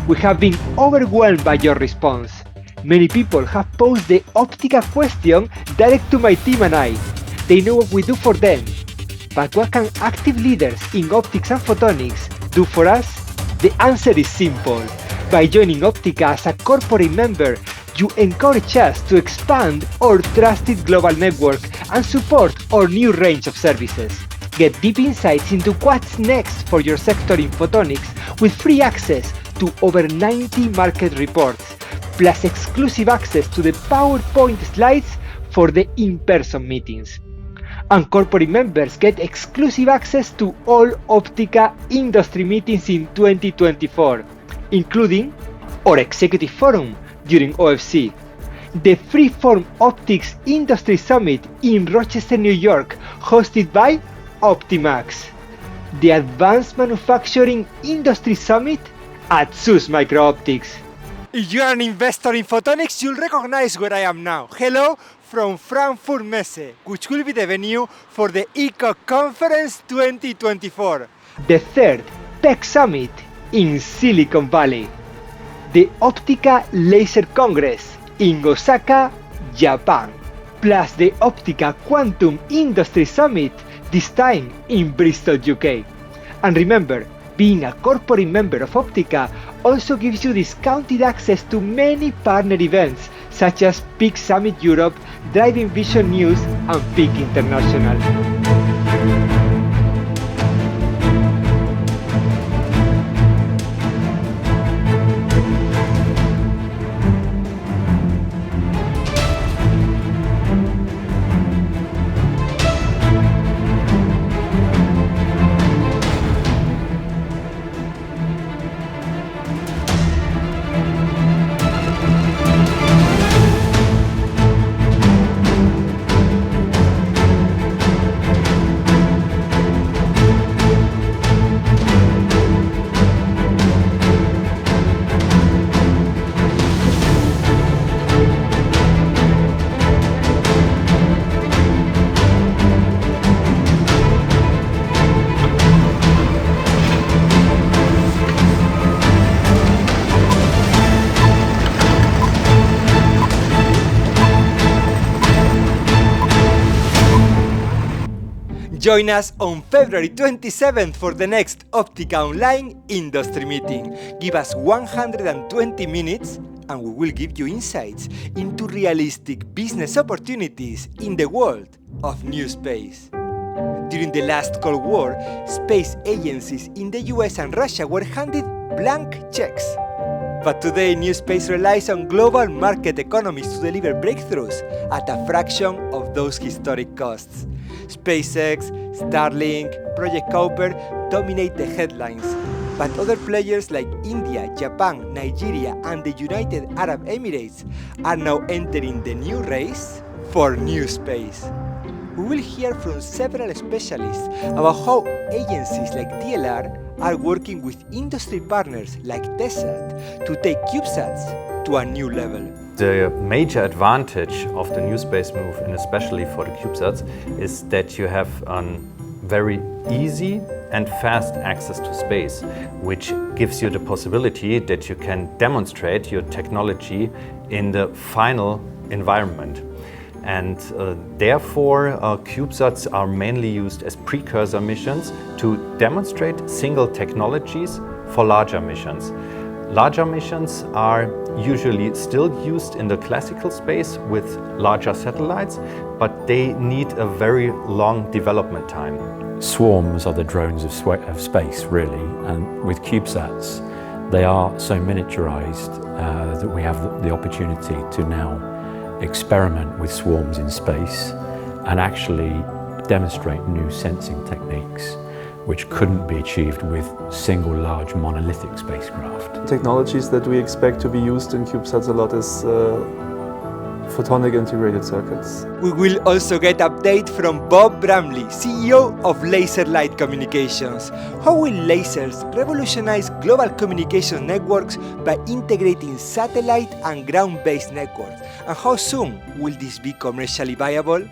We have been overwhelmed by your response. Many people have posed the Optica question direct to my team and I. They know what we do for them. But what can active leaders in optics and photonics do for us? The answer is simple. By joining Optica as a corporate member, you encourage us to expand our trusted global network and support our new range of services. Get deep insights into what's next for your sector in photonics with free access to over 90 market reports, plus exclusive access to the PowerPoint slides for the in-person meetings. And corporate members get exclusive access to all Optica industry meetings in 2024, including our Executive Forum during OFC, the Freeform Optics Industry Summit in Rochester, New York, hosted by Optimax, the Advanced Manufacturing Industry Summit at SUSE Micro-Optics. If you are an investor in photonics, you'll recognize where I am now. Hello from Frankfurt Messe, which will be the venue for the ECO Conference 2024, the third Tech Summit in Silicon Valley, the Optica Laser Congress in Osaka, Japan, plus the Optica Quantum Industry Summit, this time in Bristol, UK. And remember, being a corporate member of Optica also gives you discounted access to many partner events such as Peak Summit Europe, Driving Vision News, and Peak International. Join us on February 27th for the next Optica Online industry meeting. Give us 120 minutes and we will give you insights into realistic business opportunities in the world of new space. During the last Cold War, space agencies in the US and Russia were handed blank checks. But today, new space relies on global market economies to deliver breakthroughs at a fraction of those historic costs. SpaceX, STARLINK, Project Kuiper dominate the headlines, but other players like India, Japan, Nigeria, and the United Arab Emirates are now entering the new race for new space. We will hear from several specialists about how agencies like DLR are working with industry partners like Tesat to take CubeSats to a new level. The major advantage of the new space move, and especially for the CubeSats, is that you have a very easy and fast access to space, which gives you the possibility that you can demonstrate your technology in the final environment. And therefore, CubeSats are mainly used as precursor missions to demonstrate single technologies for larger missions. Larger missions are usually still used in the classical space with larger satellites, but they need a very long development time. Swarms are the drones of space, really, and with CubeSats, they are so miniaturized that we have the opportunity to now experiment with swarms in space and actually demonstrate new sensing techniques which couldn't be achieved with single large monolithic spacecraft. Technologies that we expect to be used in CubeSats a lot is photonic integrated circuits. We will also get update from Bob Bramley, CEO of Laser Light Communications. How will lasers revolutionize global communication networks by integrating satellite and ground-based networks? And how soon will this be commercially viable?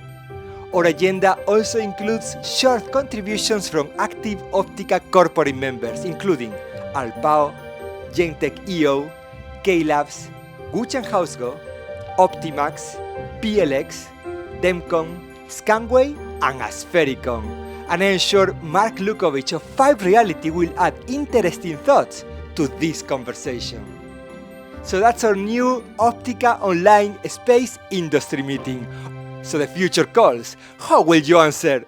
Our agenda also includes short contributions from active Optica corporate members, including Alpao, Gentech EO, K-Labs, Guchenhausgo, Optimax, PLX, Demcon, Scanway, and Asphericon. And I'm sure Mark Lukovic of 5 Reality will add interesting thoughts to this conversation. So that's our new Optica Online Space Industry meeting. So the future calls. How will you answer?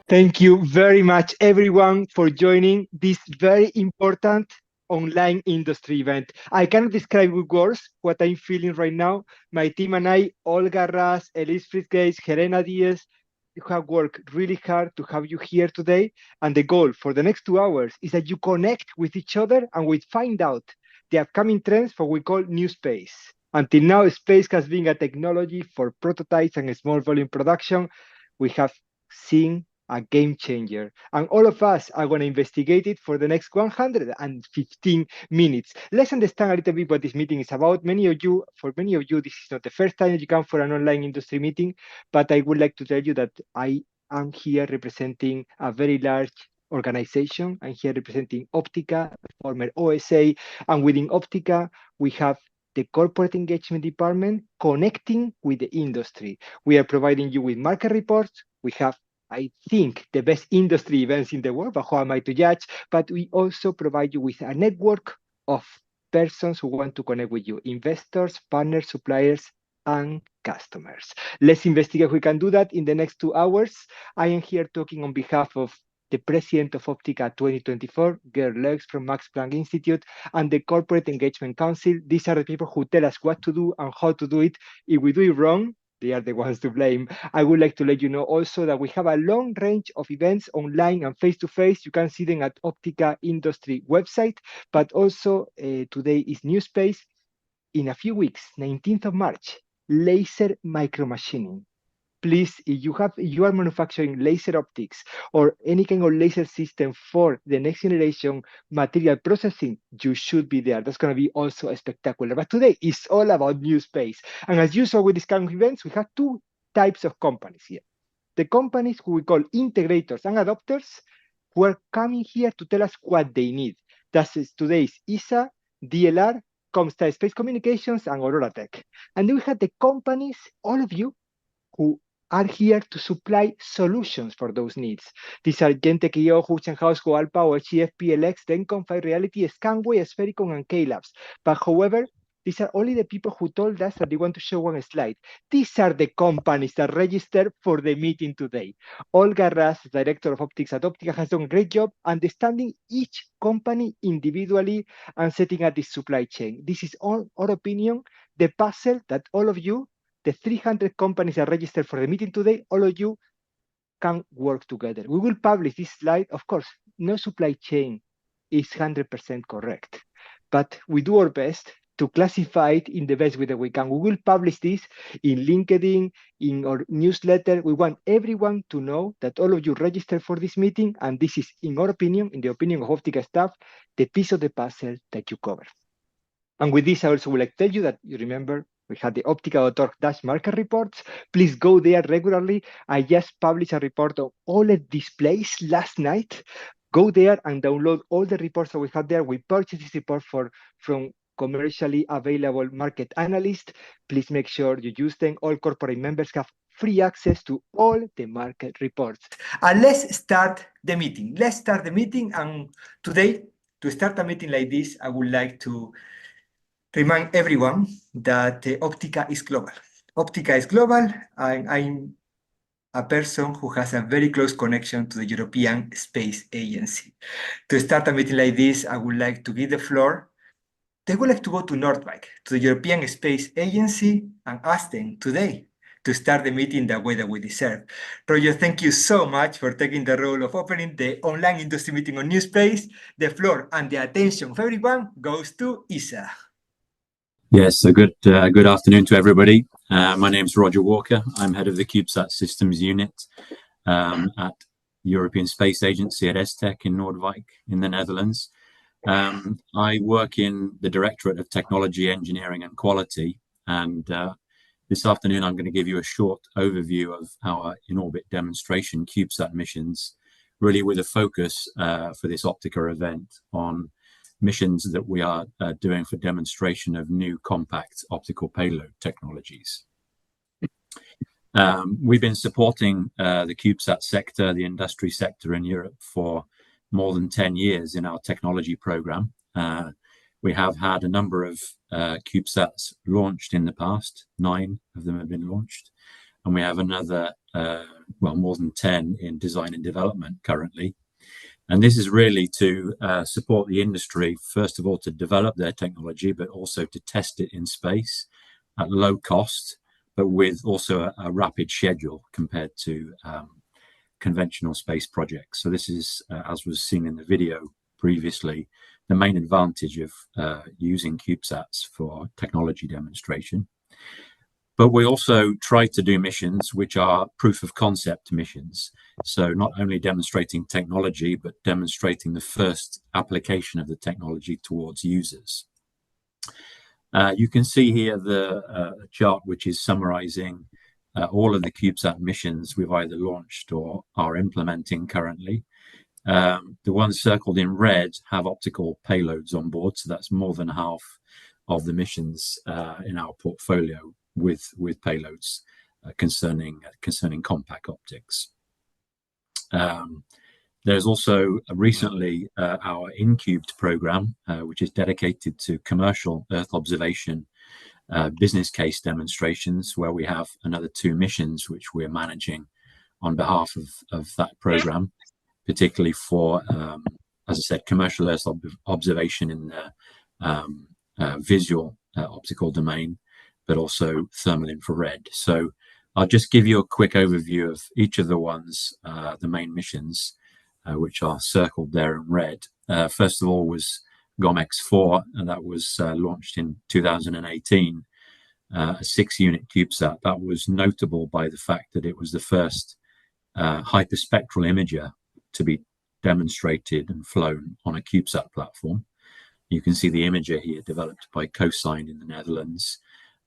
Thank you very much, everyone, for joining this very important online industry event. I cannot describe with words what I'm feeling right now. My team and I, Olga Raz, Elise Friedgeist, Helena Diaz, you have worked really hard to have you here today. And the goal for the next 2 hours is that you connect with each other and we find out the upcoming trends for what we call new space. Until now, space has been a technology for prototypes and small volume production. We have seen a game changer. And all of us are going to investigate it for the next 115 minutes. Let's understand a little bit what this meeting is about. For many of you, this is not the first time you come for an online industry meeting, but I would like to tell you that I am here representing a very large organization. I'm here representing Optica, former OSA, and within Optica, we have the corporate engagement department connecting with the industry. We are providing you with market reports. We have, I think, the best industry events in the world, but how am I to judge? But we also provide you with a network of persons who want to connect with you, investors, partners, suppliers, and customers. Let's investigate if we can do that in the next 2 hours. I am here talking on behalf of the president of Optica 2024, Gerd Leux from Max Planck Institute, and the Corporate Engagement Council. These are the people who tell us what to do and how to do it. If we do it wrong, they are the ones to blame. I would like to let you know also that we have a long range of events online and face-to-face. You can see them at Optica Industry website, but also today is New Space. In a few weeks, 19th of March, laser micromachining. Please, if you are manufacturing laser optics or any kind of laser system for the next generation material processing, you should be there. That's going to be also spectacular. But today is all about new space. And as usual with these kind of events, we have 2 types of companies here. The companies who we call integrators and adopters, who are coming here to tell us what they need. That's today's ESA, DLR, ComStar Space Communications, and OroraTech. And then we have the companies, all of you, who are here to supply solutions for those needs. These are Gentech EO, Huchenhaus, Alpa, OHGF, PLX, Dencon, 5 Reality, Scanway, Asphericon, and K-Labs. But however, these are only the people who told us that they want to show one slide. These are the companies that registered for the meeting today. Olga Raz, director of optics at Optica, has done a great job understanding each company individually and setting up this supply chain. This is all our opinion, the puzzle that all of you, the 300 companies that registered for the meeting today, all of you can work together. We will publish this slide. Of course, no supply chain is 100% correct, but we do our best to classify it in the best way that we can. We will publish this in LinkedIn, in our newsletter. We want everyone to know that all of you registered for this meeting, and this is, in our opinion, in the opinion of Optica staff, the piece of the puzzle that you cover. And with this, I also would like to tell you that you remember we had the optica.org-market reports. Please go there regularly. I just published a report on OLED displays last night. Go there and download all the reports that we had there. We purchased this report from commercially available market analysts. Please make sure you use them. All corporate members have free access to all the market reports. And let's start the meeting. Let's start the meeting. And today, to start a meeting like this, I would like to remind everyone that Optica is global. Optica is global, and I'm a person who has a very close connection to the European Space Agency. To start a meeting like this, I would like to give the floor. They would like to go to Nordwijk, to the European Space Agency, and ask them today to start the meeting the way that we deserve. Roger, thank you so much for taking the role of opening the online industry meeting on New Space. The floor and the attention of everyone goes to ESA. Yes, a good afternoon to everybody. My name's Roger Walker. I'm head of the CubeSat Systems Unit at European Space Agency at STEC in Noordwijk in the Netherlands. I work in the Directorate of Technology, Engineering and Quality, and this afternoon I'm going to give you a short overview of our in-orbit demonstration CubeSat missions, really with a focus for this Optica event on missions that we are doing for demonstration of new compact optical payload technologies. We've been supporting the CubeSat sector, the industry sector in Europe, for more than 10 years in our technology program. We have had a number of CubeSats launched in the past. 9 of them have been launched. And we have another, more than 10 in design and development currently. And this is really to support the industry, first of all, to develop their technology, but also to test it in space at low cost, but with also a rapid schedule compared to conventional space projects. So this is, as was seen in the video previously, the main advantage of using CubeSats for technology demonstration. But we also try to do missions which are proof of concept missions. So not only demonstrating technology, but demonstrating the first application of the technology towards users. You can see here the chart which is summarizing all of the CubeSat missions we've either launched or are implementing currently. The ones circled in red have optical payloads on board, so that's more than half of the missions in our portfolio with payloads concerning compact optics. There's also recently our InCubed program, which is dedicated to commercial Earth observation business case demonstrations, where we have another 2 missions which we're managing on behalf of that program, particularly for, as I said, commercial Earth observation in the visual optical domain, but also thermal infrared. So I'll just give you a quick overview of each of the ones, the main missions, which are circled there in red. First of all was GOMX-4, and that was launched in 2018, a 6-unit CubeSat. That was notable by the fact that it was the first hyperspectral imager to be demonstrated and flown on a CubeSat platform. You can see the imager here, developed by Cosine in the Netherlands.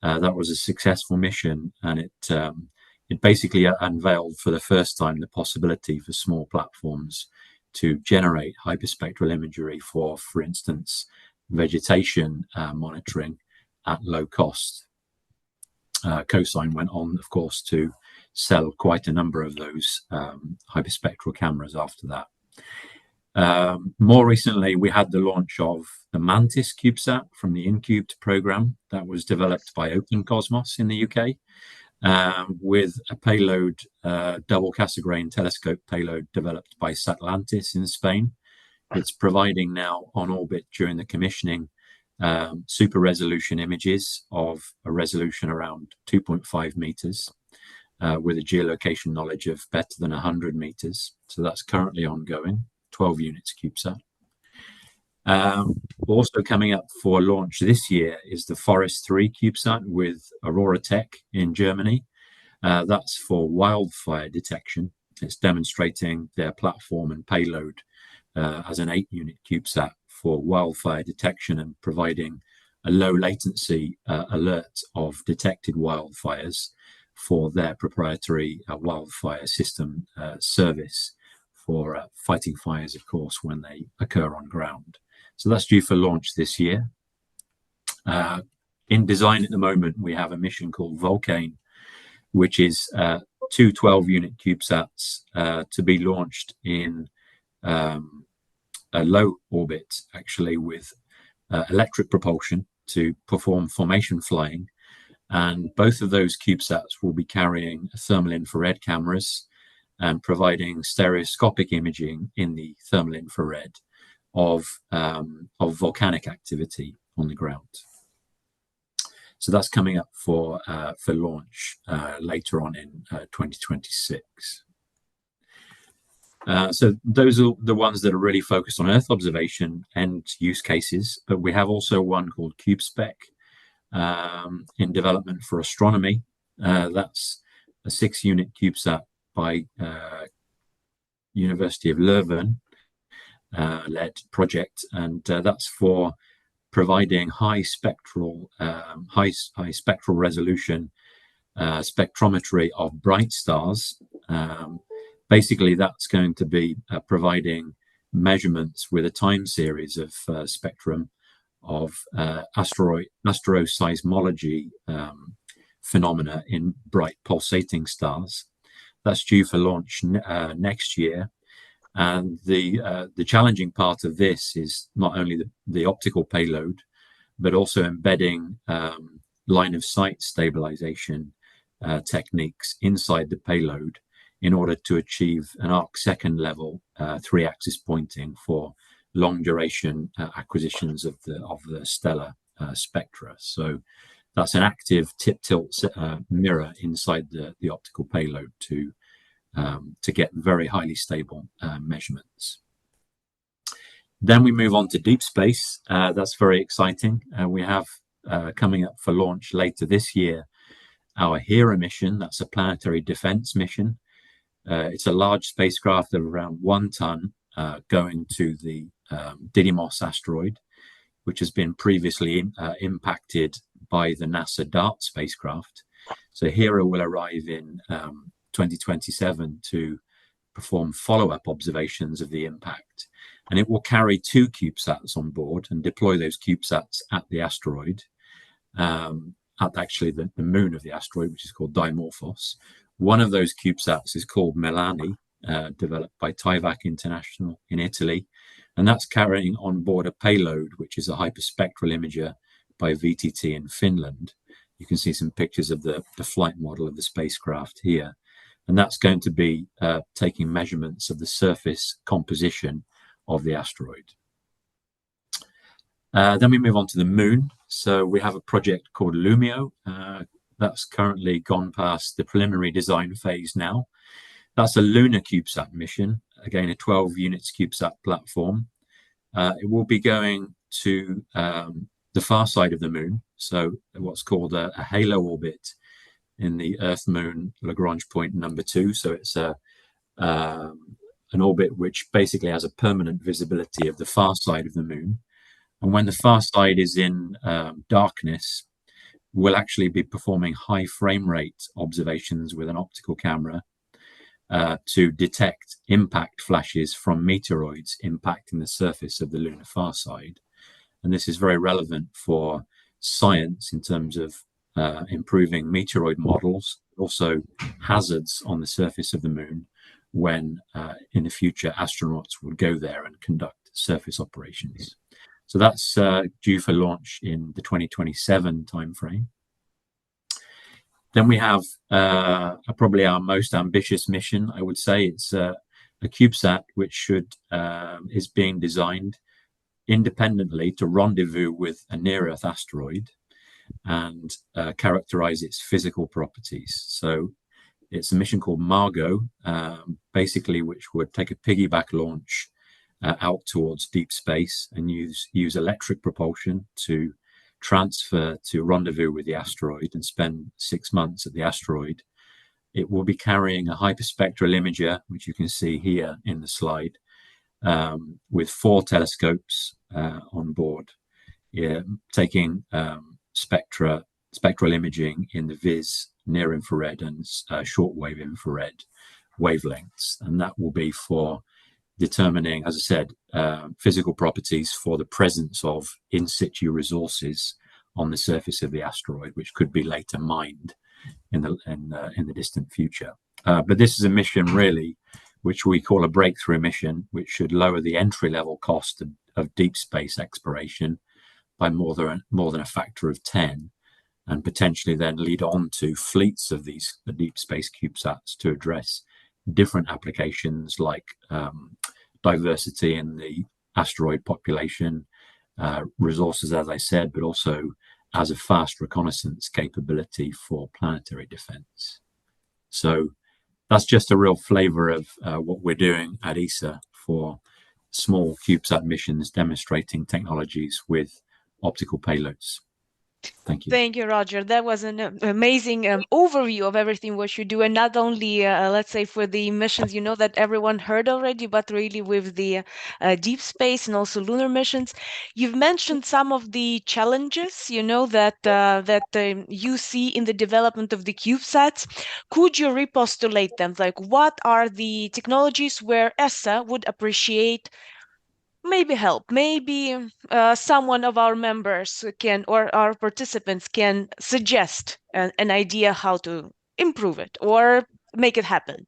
That was a successful mission, and it basically unveiled for the first time the possibility for small platforms to generate hyperspectral imagery for instance, vegetation monitoring at low cost. Cosine went on, of course, to sell quite a number of those hyperspectral cameras after that. More recently, we had the launch of the Mantis CubeSat from the InCubed program that was developed by OpenCosmos in the UK, with a payload, double Cassegrain telescope payload developed by Satlantis in Spain. It's providing now on orbit during the commissioning super resolution images of a resolution around 2.5 meters with a geolocation knowledge of better than 100 meters. So that's currently ongoing, 12 units CubeSat. Also coming up for launch this year is the Forest 3 CubeSat with OroraTech in Germany. That's for wildfire detection. It's demonstrating their platform and payload as an 8-unit CubeSat for wildfire detection and providing a low latency alert of detected wildfires for their proprietary wildfire system service for fighting fires, of course, when they occur on ground. So that's due for launch this year. In design at the moment, we have a mission called Vulcane, which is 2 12-unit CubeSats to be launched in a low orbit, actually, with electric propulsion to perform formation flying. And both of those CubeSats will be carrying thermal infrared cameras and providing stereoscopic imaging in the thermal infrared of volcanic activity on the ground. So that's coming up for launch later on in 2026. So those are the ones that are really focused on Earth observation and use cases, but we have also one called CubeSpec in development for astronomy. That's a 6-unit CubeSat by University of Leuven led project, and that's for providing high spectral resolution spectrometry of bright stars. Basically, that's going to be providing measurements with a time series of spectrum of asteroseismology phenomena in bright pulsating stars. That's due for launch next year. And the challenging part of this is not only the optical payload, but also embedding line of sight stabilization techniques inside the payload in order to achieve an arc-second level 3-axis pointing for long duration acquisitions of the stellar spectra. So that's an active tip-tilt mirror inside the optical payload to get very highly stable measurements. Then we move on to deep space. That's very exciting. We have coming up for launch later this year our HERA mission. That's a planetary defense mission. It's a large spacecraft of around 1 ton going to the Didymos asteroid, which has been previously impacted by the NASA DART spacecraft. So HERA will arrive in 2027 to perform follow-up observations of the impact. And it will carry 2 CubeSats on board and deploy those CubeSats at the asteroid, at actually the moon of the asteroid, which is called Dimorphos. One of those CubeSats is called Melani, developed by Tyvac International in Italy. And that's carrying on board a payload, which is a hyperspectral imager by VTT in Finland. You can see some pictures of the flight model of the spacecraft here. And that's going to be taking measurements of the surface composition of the asteroid. Then we move on to the moon. So we have a project called Lumio. That's currently gone past the preliminary design phase now. That's a lunar CubeSat mission, again, a 12 units CubeSat platform. It will be going to the far side of the moon, so what's called a halo orbit in the Earth-Moon Lagrange point number 2. So it's an orbit which basically has a permanent visibility of the far side of the moon. And when the far side is in darkness, we'll actually be performing high frame rate observations with an optical camera to detect impact flashes from meteoroids impacting the surface of the lunar far side. And this is very relevant for science in terms of improving meteoroid models, also hazards on the surface of the moon when in the future astronauts will go there and conduct surface operations. So that's due for launch in the 2027 timeframe. Then we have probably our most ambitious mission, I would say. It's a CubeSat which is being designed independently to rendezvous with a near-Earth asteroid and characterize its physical properties. So it's a mission called Margot, basically, which would take a piggyback launch out towards deep space and use electric propulsion to transfer to rendezvous with the asteroid and spend 6 months at the asteroid. It will be carrying a hyperspectral imager, which you can see here in the slide, with 4 telescopes on board, taking spectral imaging in the VIS, near infrared and shortwave infrared wavelengths. And that will be for determining, as I said, physical properties for the presence of in situ resources on the surface of the asteroid, which could be later mined in the distant future. But this is a mission really, which we call a breakthrough mission, which should lower the entry-level cost of deep space exploration by more than a factor of 10, and potentially then lead on to fleets of the deep space CubeSats to address different applications like diversity in the asteroid population, resources, as I said, but also as a fast reconnaissance capability for planetary defense. So that's just a real flavor of what we're doing at ESA for small CubeSat missions demonstrating technologies with optical payloads. Thank you. Thank you, Roger. That was an amazing overview of everything what you do, and not only, let's say, for the missions, that everyone heard already, but really with the deep space and also lunar missions. You've mentioned some of the challenges, that you see in the development of the CubeSats. Could you repostulate them? Like, what are the technologies where ESA would appreciate maybe help. Maybe someone of our members can, or our participants can suggest an idea how to improve it or make it happen.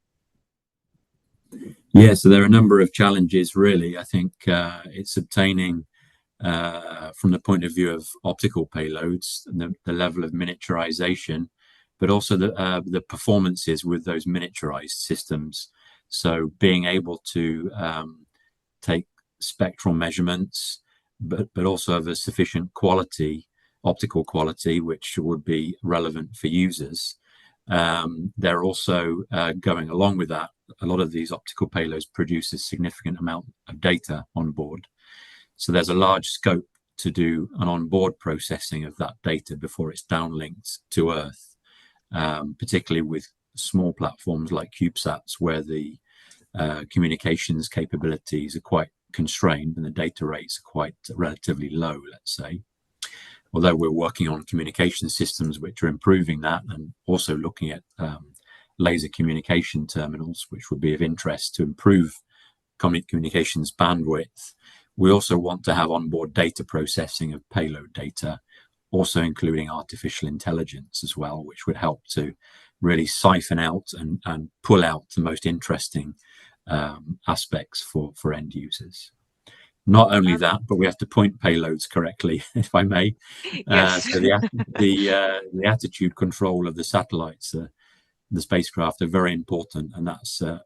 Yeah, so there are a number of challenges, really. I think it's obtaining, from the point of view of optical payloads, the level of miniaturization, but also the performances with those miniaturized systems. So being able to take spectral measurements, but also of a sufficient quality, optical quality, which would be relevant for users. They're also going along with that. A lot of these optical payloads produce a significant amount of data on board. So there's a large scope to do an onboard processing of that data before it's downlinked to Earth, particularly with small platforms like CubeSats, where the communications capabilities are quite constrained and the data rates are quite relatively low, let's say. Although we're working on communication systems which are improving that, and also looking at laser communication terminals, which would be of interest to improve communications bandwidth. We also want to have onboard data processing of payload data, also including artificial intelligence as well, which would help to really siphon out and pull out the most interesting aspects for end users. Not only that, but we have to point payloads correctly, if I may. Yes. So the attitude control of the satellites, the spacecraft, are very important, and that's a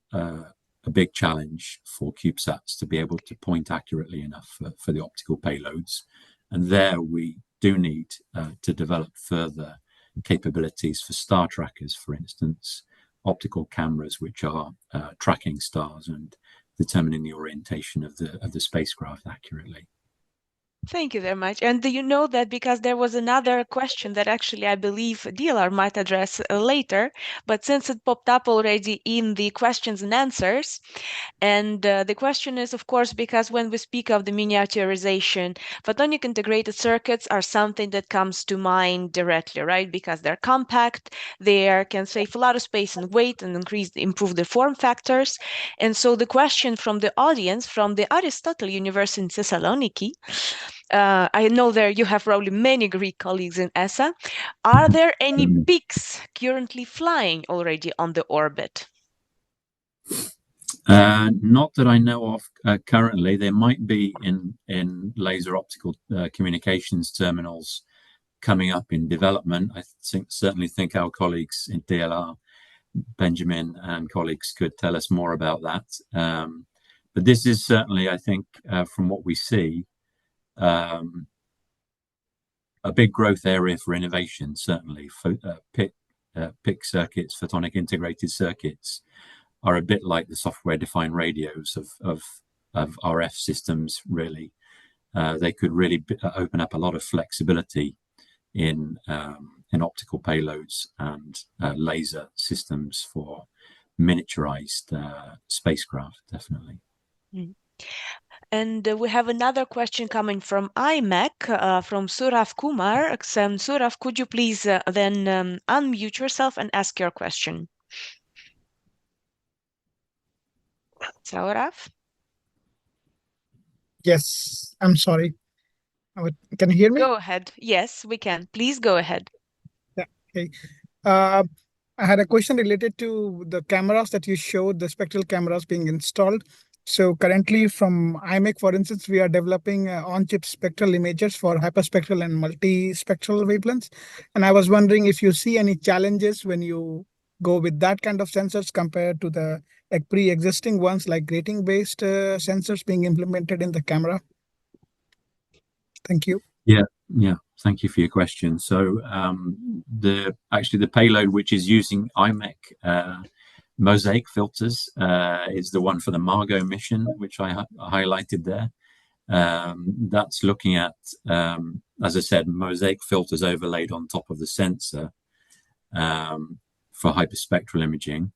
big challenge for CubeSats to be able to point accurately enough for the optical payloads. And there we do need to develop further capabilities for star trackers, for instance, optical cameras which are tracking stars and determining the orientation of the spacecraft accurately. Thank you very much. And do you know that, because there was another question that actually I believe DLR might address later, but since it popped up already in the questions and answers, and the question is, of course, because when we speak of the miniaturization, photonic integrated circuits are something that comes to mind directly, right? Because they're compact, they can save a lot of space and weight and improve the form factors. And so the question from the audience, from the Aristotle University in Thessaloniki, I know there you have probably many Greek colleagues in ESA. Are there any peaks currently flying already on the orbit? Not that I know of currently. There might be in laser optical communications terminals coming up in development. I certainly think our colleagues in DLR, Benjamin and colleagues, could tell us more about that. But this is certainly, I think, from what we see, a big growth area for innovation, certainly. PIC circuits, photonic integrated circuits, are a bit like the software-defined radios of RF systems, really. They could really open up a lot of flexibility in optical payloads and laser systems for miniaturized spacecraft, definitely. Mm. And we have another question coming from IMEC, from Surav Kumar. Surav, could you please then unmute yourself and ask your question? Surav? Yes, I'm sorry. Can you hear me? Go ahead. Yes, we can. Please go ahead. Yeah. Okay. I had a question related to the cameras that you showed, the spectral cameras being installed. So currently from IMEC, for instance, we are developing on-chip spectral imagers for hyperspectral and multispectral wavelengths. And I was wondering if you see any challenges when you go with that kind of sensors compared to the pre-existing ones, like grating-based sensors being implemented in the camera. Thank you. Yeah. Thank you for your question. So actually the payload which is using IMEC mosaic filters is the one for the Margot mission, which I highlighted there. That's looking at, as I said, mosaic filters overlaid on top of the sensor for hyperspectral imaging.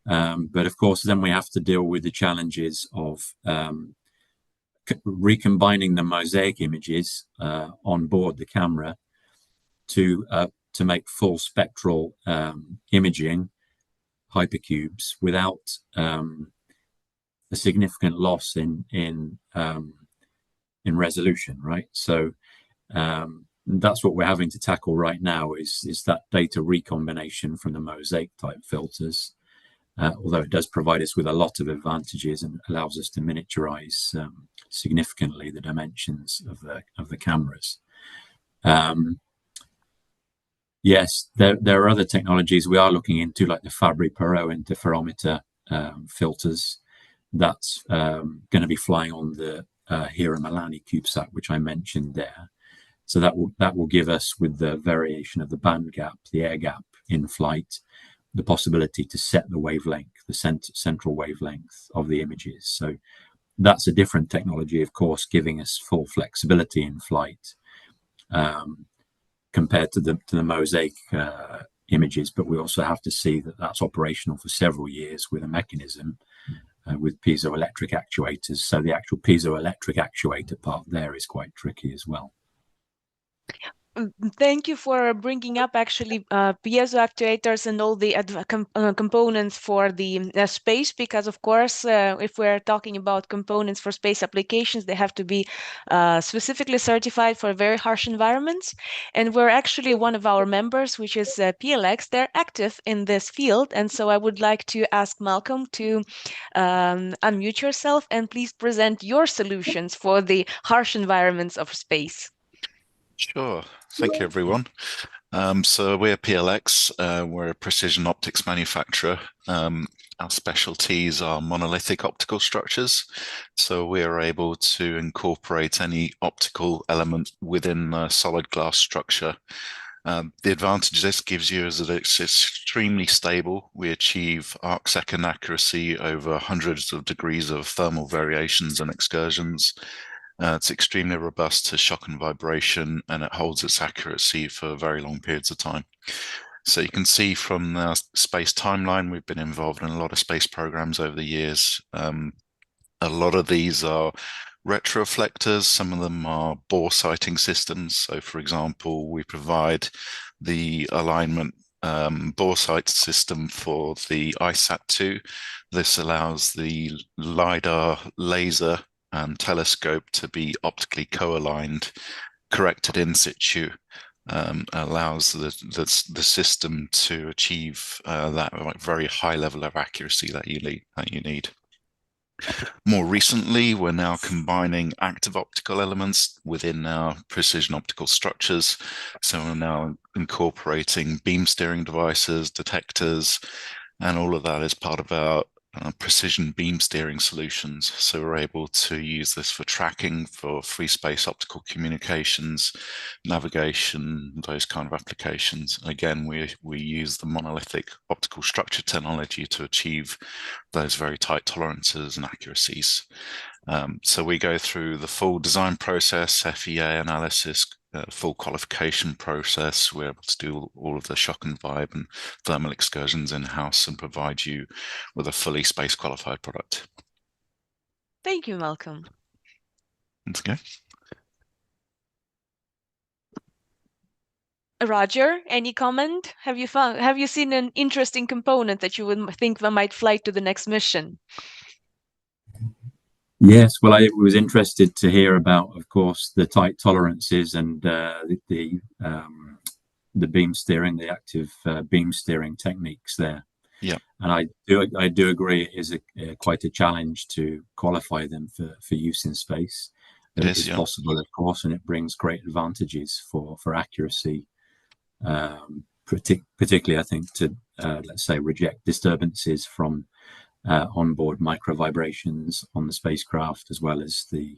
But of course, then we have to deal with the challenges of recombining the mosaic images on board the camera to make full spectral imaging hypercubes without a significant loss in in resolution, right? So that's what we're having to tackle right now is that data recombination from the mosaic type filters. Although it does provide us with a lot of advantages and allows us to miniaturize significantly the dimensions of the cameras. Yes, there are other technologies we are looking into, like the Fabry-Perot interferometer filters. That's going to be flying on the Hira Milani CubeSat, which I mentioned there. So that will give us, with the variation of the band gap, the air gap in flight, the possibility to set the wavelength, the central wavelength of the images. So that's a different technology, of course, giving us full flexibility in flight compared to the mosaic images. But we also have to see that that's operational for several years with a mechanism with piezoelectric actuators. So the actual piezoelectric actuator part there is quite tricky as well. Thank you for bringing up actually piezo actuators and all the components for the space, because of course, if we're talking about components for space applications, they have to be specifically certified for very harsh environments. And we're actually one of our members, which is PLX, they're active in this field. And so I would like to ask Malcolm to unmute yourself and please present your solutions for the harsh environments of space. Sure. Thank you, everyone. So we're PLX. We're a precision optics manufacturer. Our specialties are monolithic optical structures. So we are able to incorporate any optical element within a solid glass structure. The advantage this gives you is that it's extremely stable. We achieve arc-second accuracy over hundreds of degrees of thermal variations and excursions. It's extremely robust to shock and vibration, and it holds its accuracy for very long periods of time. So you can see from the space timeline, we've been involved in a lot of space programs over the years. A lot of these are retroreflectors. Some of them are bore sighting systems. So for example, we provide the alignment bore sight system for the ISAT-2. This allows the LiDAR laser and telescope to be optically co-aligned, corrected in situ, allows the system to achieve that very high level of accuracy that you need. More recently, we're now combining active optical elements within our precision optical structures. So we're now incorporating beam steering devices, detectors, and all of that is part of our precision beam steering solutions. So we're able to use this for tracking, for free space optical communications, navigation, those kind of applications. Again, we use the monolithic optical structure technology to achieve those very tight tolerances and accuracies. So we go through the full design process, FEA analysis, full qualification process. We're able to do all of the shock and vibe and thermal excursions in-house and provide you with a fully space qualified product. Thank you, Malcolm. That's okay. Roger, any comment? Have you seen an interesting component that you would think that might fly to the next mission? Yes, well, I was interested to hear about, of course, the tight tolerances and the beam steering, the active beam steering techniques there. Yeah, and I do agree it is quite a challenge to qualify them for use in space. But it is possible, of course, and it brings great advantages for accuracy, particularly, I think, to let's say reject disturbances from onboard micro vibrations on the spacecraft, as well as the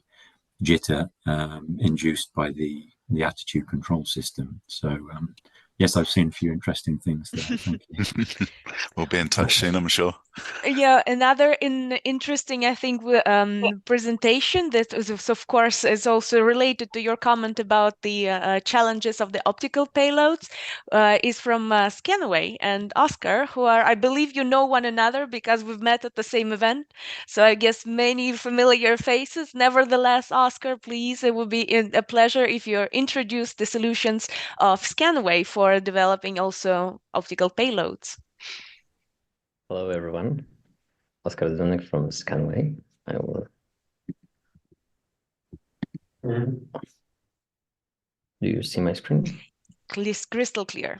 jitter induced by the attitude control system. So yes, I've seen a few interesting things there. Thank you. We'll be in touch soon, I'm sure. Yeah, another interesting, I think, presentation that is, of course, is also related to your comment about the challenges of the optical payloads, is from Scanaway and Oscar, who are, I believe, you know one another because we've met at the same event. So I guess many familiar faces. Nevertheless, Oscar, please, it would be a pleasure if you introduce the solutions of Scanaway for developing also optical payloads. Hello, everyone. Oscar Zdenek from Scanaway. I will Do you see my screen? Crystal clear.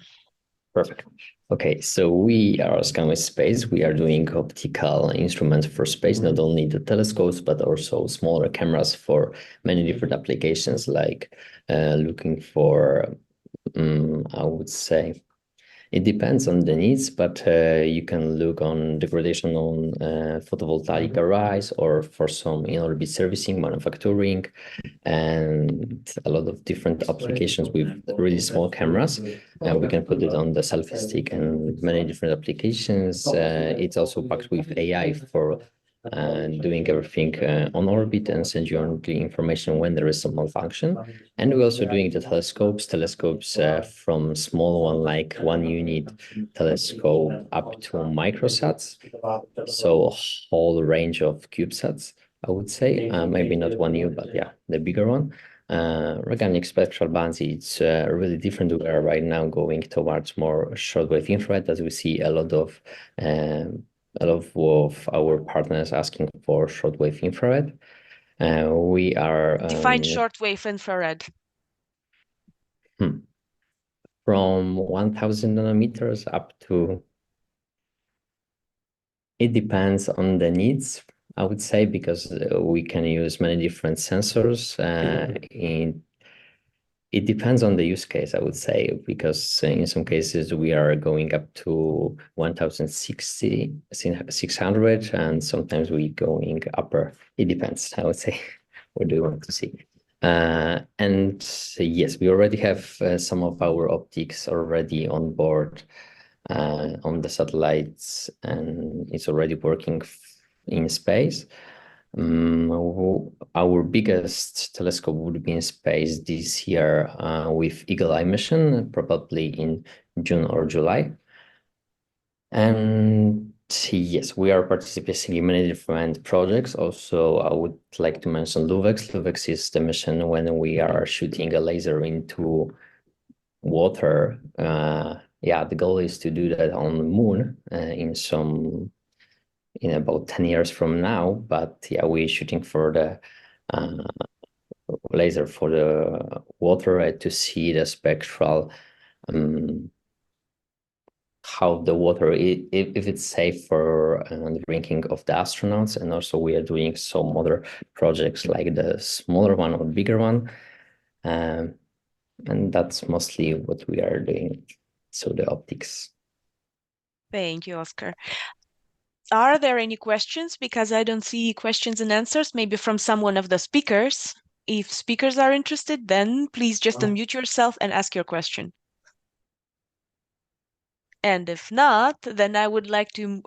Perfect. Okay, so we are Skyway Space. We are doing optical instruments for space, not only the telescopes, but also smaller cameras for many different applications, like looking for, I would say, it depends on the needs, but you can look on degradation on photovoltaic arrays or for some in-orbit servicing, manufacturing, and a lot of different applications with really small cameras. We can put it on the selfie stick and many different applications. It's also packed with AI for doing everything on orbit and send you on the information when there is some malfunction. And we're also doing the telescopes from small one like 1 unit telescope up to microsats. So a whole range of CubeSats, I would say, maybe not 1U, but yeah, the bigger one. Organic spectral bands, it's really different. We are right now going towards more shortwave infrared, as we see a lot of our partners asking for shortwave infrared. We are Define shortwave infrared. From 1000 nanometers up to, it depends on the needs, I would say, because we can use many different sensors. It depends on the use case, I would say, because in some cases we are going up to 1600, and sometimes we going upper. It depends, I would say. What do you want to see? And yes, we already have some of our optics already on board on the satellites, and it's already working in space. Our biggest telescope would be in space this year with Eagle Eye mission, probably in June or July. And yes, we are participating in many different projects. Also, I would like to mention LUVEX. LUVEX is the mission when we are shooting a laser into water. Yeah, the goal is to do that on the moon in about 10 years from now. But yeah, we're shooting for the laser for the water to see the spectral how the water, if it's safe for the drinking of the astronauts. And also we are doing some other projects like the smaller one or bigger one. And that's mostly what we are doing. So the optics. Thank you, Oscar. Are there any questions? Because I don't see questions and answers, maybe from someone of the speakers. If speakers are interested, then please just unmute yourself and ask your question. And if not, then I would like to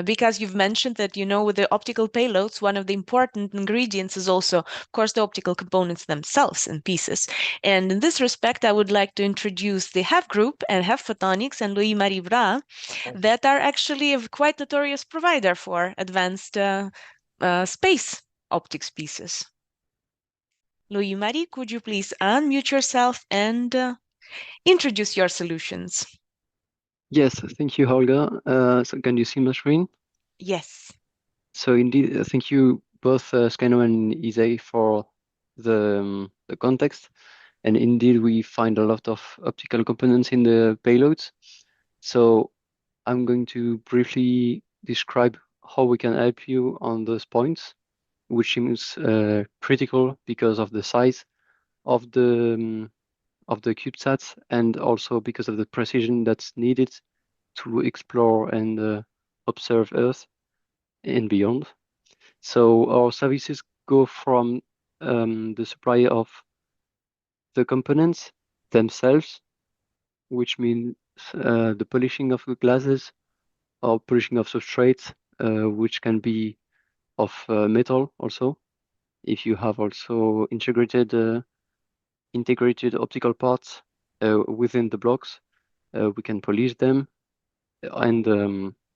because you've mentioned that, with the optical payloads, one of the important ingredients is also, of course, the optical components themselves and pieces. And in this respect, I would like to introduce the HEF group and HEF Photonics and Louis-Marie Bras that are actually a quite notorious provider for advanced space optics pieces. Louis-Marie, could you please unmute yourself and introduce your solutions? Yes, thank you, Olga. So can you see my screen? Yes. So indeed, thank you both Skyno and ESA for the context. And indeed, we find a lot of optical components in the payloads. So I'm going to briefly describe how we can help you on those points, which seems critical because of the size of the CubeSats and also because of the precision that's needed to explore and observe Earth and beyond. So our services go from the supply of the components themselves, which means the polishing of the glasses or polishing of substrates, which can be of metal also. If you have also integrated optical parts within the blocks, we can polish them and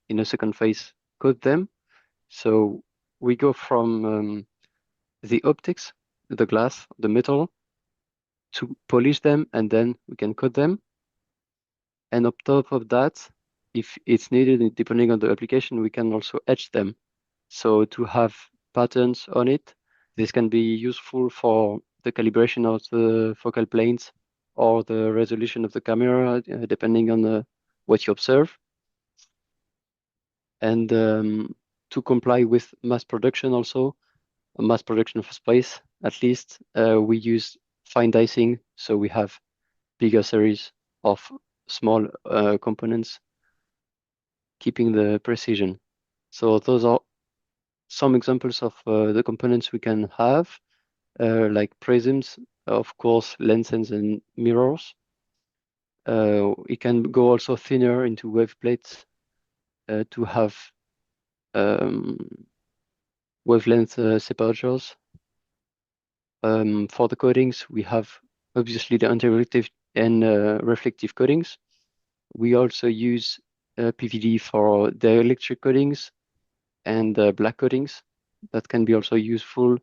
in a second phase coat them. So we go from the optics, the glass, the metal, to polish them, and then we can coat them. And on top of that, if it's needed, depending on the application, we can also etch them. So to have patterns on it, This can be useful for the calibration of the focal planes or the resolution of the camera, depending on what you observe. And to comply with mass production also, mass production for space, at least, we use fine dicing. So we have bigger series of small components, keeping the precision. So those are some examples of the components we can have, like prisms, of course, lenses and mirrors. It can go also thinner into wave plates to have wavelength separators. For the coatings, we have obviously the anti-reflective and reflective coatings. We also use PVD for the electric coatings and black coatings. That can be also useful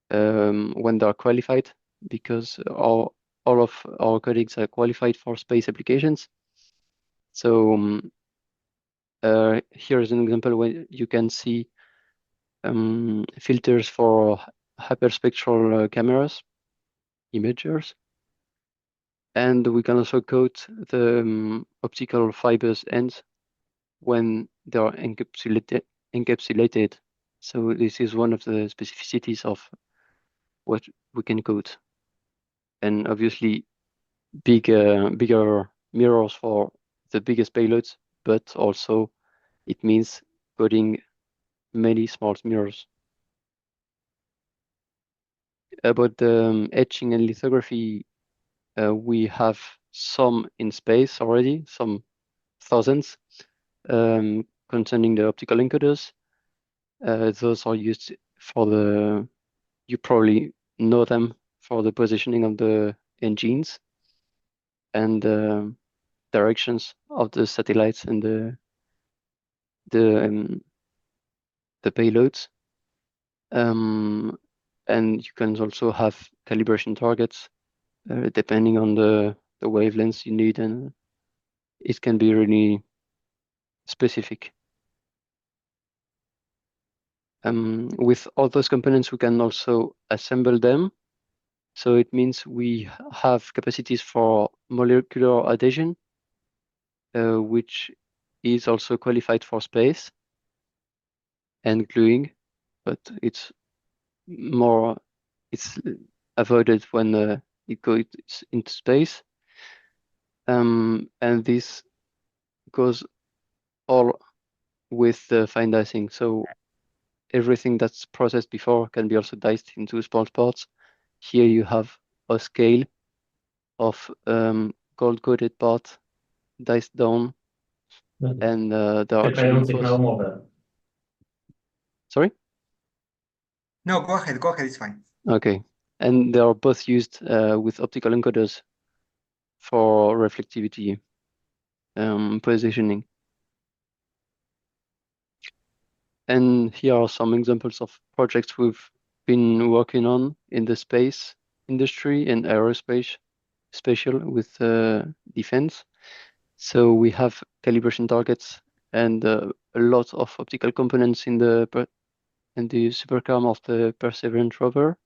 when they are qualified, because all of our coatings are qualified for space applications. So here is an example where you can see filters for hyperspectral cameras, imagers. And we can also coat the optical fibers ends when they are encapsulated. So this is one of the specificities of what we can coat. And obviously bigger mirrors for the biggest payloads, but also it means coating many small mirrors. About the etching and lithography, we have some in space already, some thousands, concerning the optical encoders. Those are used for you probably know them, for the positioning of the engines and directions of the satellites and the payloads. And you can also have calibration targets depending on the wavelengths you need, and it can be really specific. With all those components, we can also assemble them. So it means we have capacities for molecular adhesion, which is also qualified for space, and gluing, but it's avoided when it goes into space. And this goes all with the fine dicing. So everything that's processed before can be also diced into small parts. Here you have a scale of gold-coated part diced down, and there are actually both... Sorry? No, go ahead, it's fine. Okay, and they are both used with optical encoders for reflectivity positioning. And here are some examples of projects we've been working on in the space industry and aerospace, spatial with defense. So we have calibration targets and a lot of optical components in the supercam of the Perseverance rover.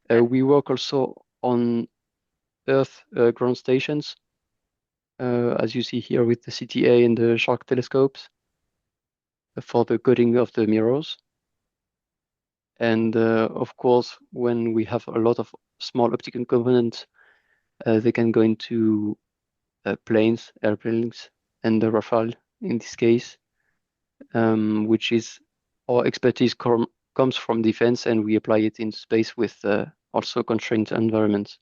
We work also on Earth ground stations, as you see here with the CTA and the Shark telescopes for the coating of the mirrors. And of course, when we have a lot of small optical components, they can go into planes, airplanes, and the Rafale in this case, which is our expertise comes from defense, and we apply it in space with also constrained environments.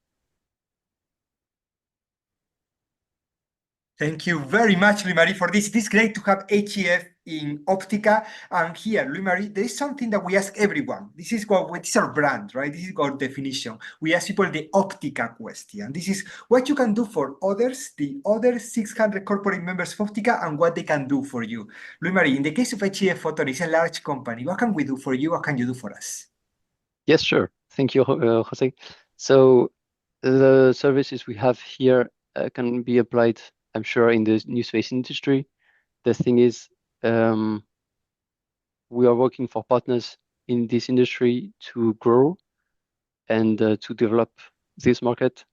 Thank you very much, Louis-Marie, for this. It is great to have HEF in Optica. And here, Louis-Marie, there is something that we ask everyone. This is our brand, right? This is our definition. We ask people the Optica question. This is what you can do for others, the other 600 corporate members of Optica, and what they can do for you. Louis-Marie, in the case of HEF Photon, it's a large company. What can we do for you? What can you do for us? Yes, sure. Thank you, Jose. So the services we have here can be applied, I'm sure, in the new space industry. The thing is, we are working for partners in this industry to grow and to develop this market.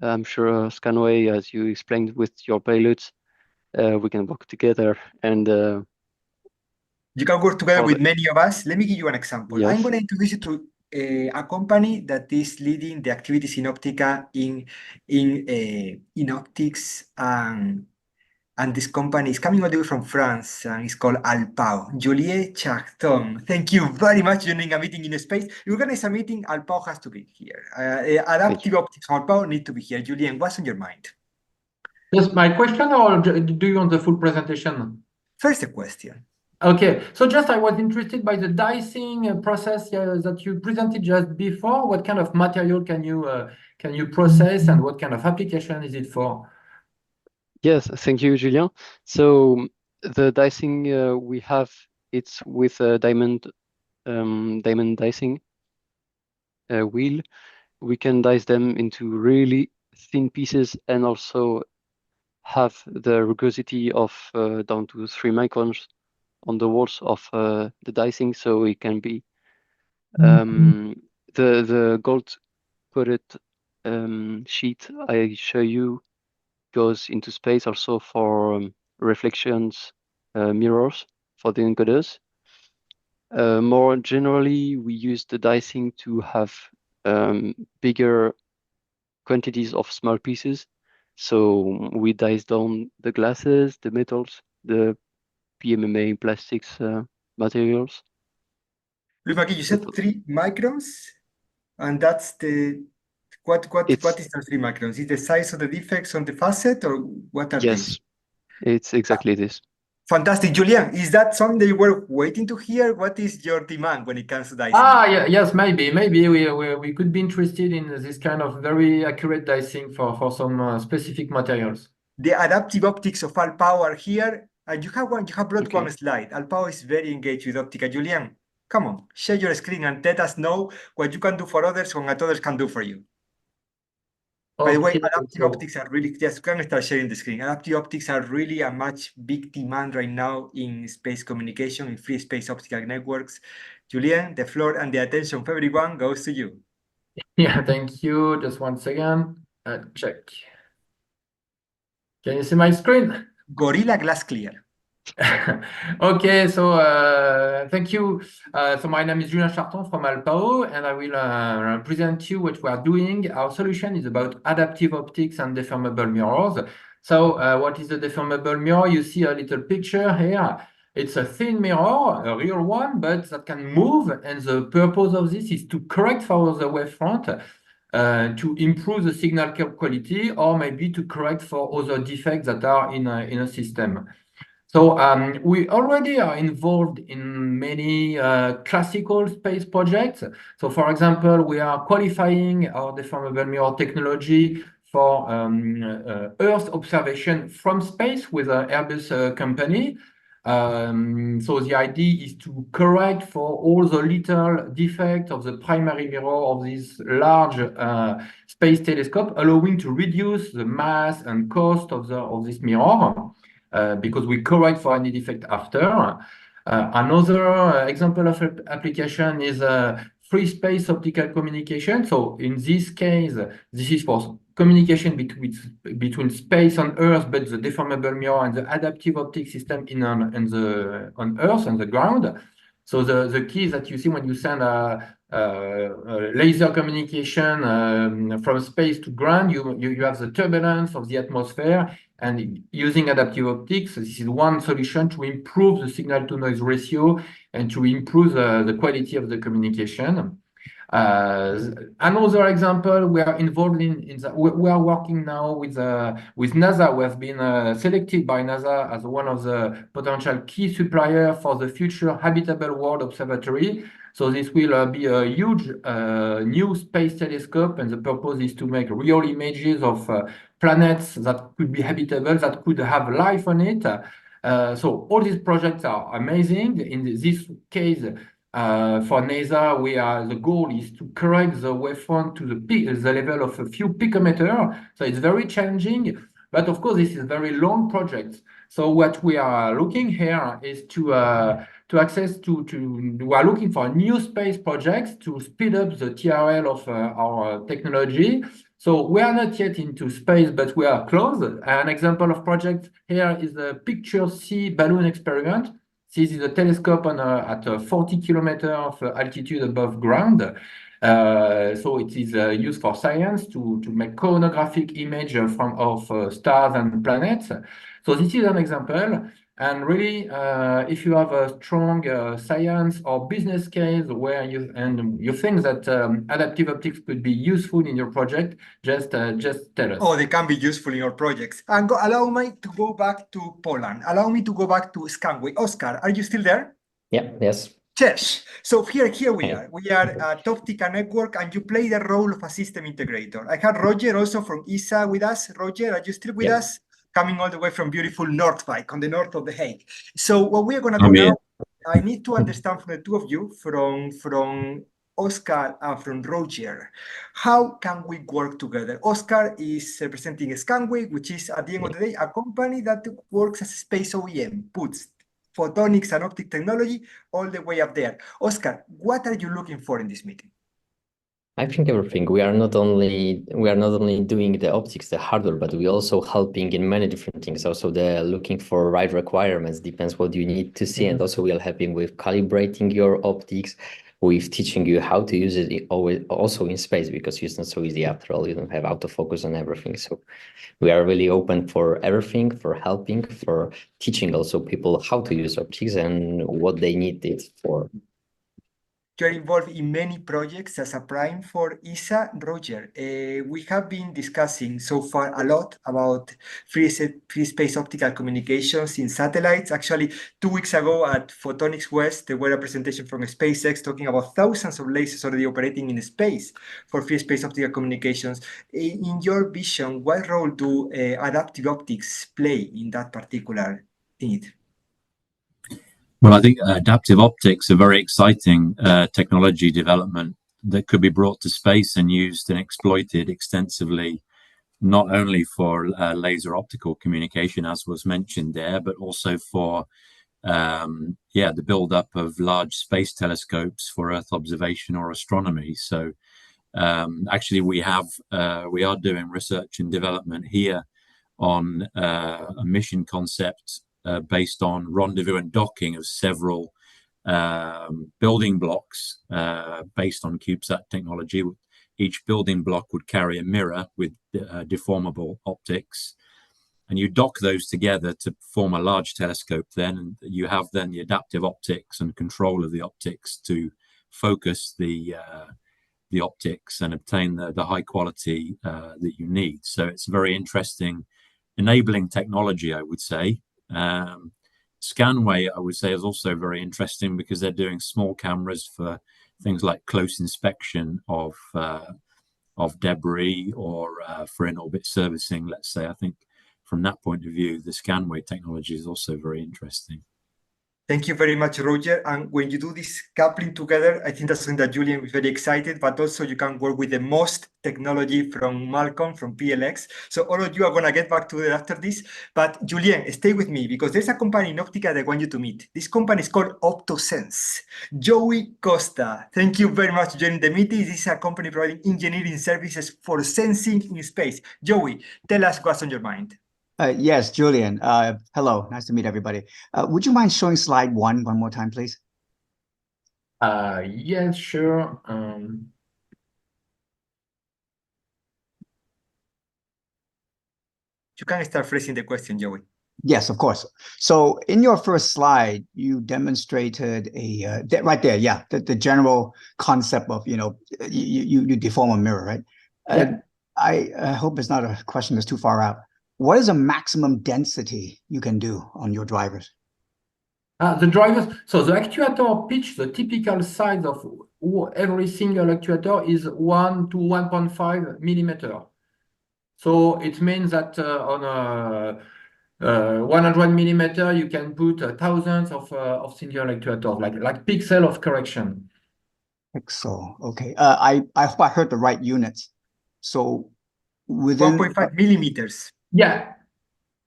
I'm sure Scanway, as you explained with your payloads, we can work together and you can work together with other- many of us. Let me give you an example. I'm yes. going to introduce you to a company that is leading the activities in Optica in optics, and this company is coming all the way from France, and it's called Alpao. Juliet Chacton, thank you very much for joining a meeting in space. If you organize a meeting, Alpao has to be here. Adaptive optics from Alpao need to be here. Julian, what's on your mind? Yes, my question, or do you want the full presentation? First, the question. Okay, so just I was interested by the dicing process that you presented just before. What kind of material can you process, and what kind of application is it for? Yes, thank you, Julien. So the dicing we have, it's with a diamond dicing wheel. We can dice them into really thin pieces and also have the rugosity of down to 3 microns on the walls of the dicing, so it can be the gold coated sheet I show you goes into space also for reflections mirrors for the encoders. More generally, we use the dicing to have bigger quantities of small pieces. So we dice down the glasses, the metals, the PMMA plastics materials. Look, you said 3 microns, and that's the what is the 3 microns? Is the size of the defects on the facet, or what are these? Yes, it's exactly this. Fantastic, Julian. Is that something that you were waiting to hear? What is your demand when it comes to dicing? Yes, maybe we could be interested in this kind of very accurate dicing for some specific materials. The adaptive optics of Alpao are here, and you have brought one slide. Alpao is very engaged with Optica. Julian, come on, share your screen and let us know what you can do for others and what others can do for you. By the way, adaptive optics are really, just can start sharing the screen. Adaptive optics are really a much big demand right now in space communication, in free space optical networks. Julian, the floor and the attention of everyone goes to you. Yeah, thank you. Just one second. Check. Can you see my screen? Gorilla Glass Clear. Okay, so thank you. So my name is Julien Charton from Alpao, and I will present you what we are doing. Our solution is about adaptive optics and deformable mirrors. So what is a deformable mirror? You see a little picture here. It's a thin mirror, a real one, but that can move. And the purpose of this is to correct for the wavefront, to improve the signal quality, or maybe to correct for other defects that are in a system. So we already are involved in many classical space projects. So for example, we are qualifying our deformable mirror technology for Earth observation from space with an Airbus company. So the idea is to correct for all the little defects of the primary mirror of this large space telescope, allowing to reduce the mass and cost of this mirror. Because we correct for any defect after. Another example of application is free space optical communication. So in this case, this is for communication between space and Earth, but the deformable mirror and the adaptive optic system on Earth, on the ground. So the key that you see when you send a laser communication from space to ground, you have the turbulence of the atmosphere, and using adaptive optics, this is one solution to improve the signal-to-noise ratio and to improve the quality of the communication. Another example, we are involved we are working now with NASA. We have been selected by NASA as one of the potential key suppliers for the future Habitable World Observatory. So this will be a huge new space telescope, and the purpose is to make real images of planets that could be habitable, that could have life on it. So all these projects are amazing. In this case, for NASA, the goal is to correct the wavefront to the level of a few picometers. So it's very challenging, but of course, this is a very long project. So what we are looking here is to to access we are looking for new space projects to speed up the TRL of our technology. So we are not yet into space, but we are close. An example of project here is the Picture C balloon experiment. This is a telescope at 40 kilometers of altitude above ground. So it is used for science to make cosmographic image of stars and planets. So this is an example. And really, if you have a strong science or business case where you think that adaptive optics could be useful in your project, just tell us. Oh, they can be useful in your projects. And allow me to go back to Poland. Allow me to go back to Scanway. Oscar, are you still there? Yeah. Yes. Yes. So here we are. We are at Optica Network, and you play the role of a system integrator. I had Roger also from ESA with us. Roger, are you still with us? Coming all the way from beautiful Noordwijk on the north of The Hague. So what we are going to do now, I need to understand from the two of you, from Oscar and from Roger, how can we work together? Oscar is representing Scanway, which is at the end of the day a company that works as a space OEM, puts photonics and optic technology all the way up there. Oscar, what are you looking for in this meeting? I think everything. We are not only doing the optics, the hardware, but we also helping in many different things. Also, they're looking for right requirements. Depends what you need to see, and also we are helping with calibrating your optics, with teaching you how to use it also in space, because it's not so easy after all. You don't have autofocus on everything. So we are really open for everything, for helping, for teaching also people how to use optics and what they need it for. You're involved in many projects as a prime for ESA. Roger, we have been discussing so far a lot about free space optical communications in satellites. Actually, 2 weeks ago at Photonics West, there were a presentation from SpaceX talking about thousands of lasers already operating in space for free space optical communications. In your vision, what role do adaptive optics play in that particular need? Well, I think adaptive optics are very exciting technology development that could be brought to space and used and exploited extensively, not only for laser optical communication, as was mentioned there, but also for the build-up of large space telescopes for Earth observation or astronomy. So actually, we are doing research and development here on a mission concept based on rendezvous and docking of several building blocks based on CubeSat technology. Each building block would carry a mirror with deformable optics, and you dock those together to form a large telescope then, and you have then the adaptive optics and control of the optics to focus the optics and obtain the high quality that you need. So it's very interesting enabling technology, I would say. Scanway, I would say, is also very interesting because they're doing small cameras for things like close inspection of debris or for in-orbit servicing, let's say. I think from that point of view, the Scanway technology is also very interesting. Thank you very much, Roger. And when you do this coupling together, I think that's something that Julian is very excited, but also you can work with the most technology from Malcolm, from PLX. So all of you are going to get back to it after this. But Julian, stay with me because there's a company in Optica that I want you to meet. This company is called OptoSense. Joey Costa, thank you very much for joining the meeting. This is a company providing engineering services for sensing in space. Joey, tell us what's on your mind. Yes, Julian. Hello, nice to meet everybody. Would you mind showing slide one more time, please? Yes, sure. You can start phrasing the question, Joey. Yes, of course. So in your first slide, you demonstrated right there, yeah, the general concept of, you deform a mirror, right? Yeah. I hope it's not a question that's too far out. What is a maximum density you can do on your drivers? The drivers, so the actuator pitch, the typical size of every single actuator is 1 to 1.5 millimeter. So it means that on a 100 millimeter, you can put thousands of single actuators, like pixel of correction. Pixel, okay. I hope I heard the right units. So within 1.5 millimeters. Yeah.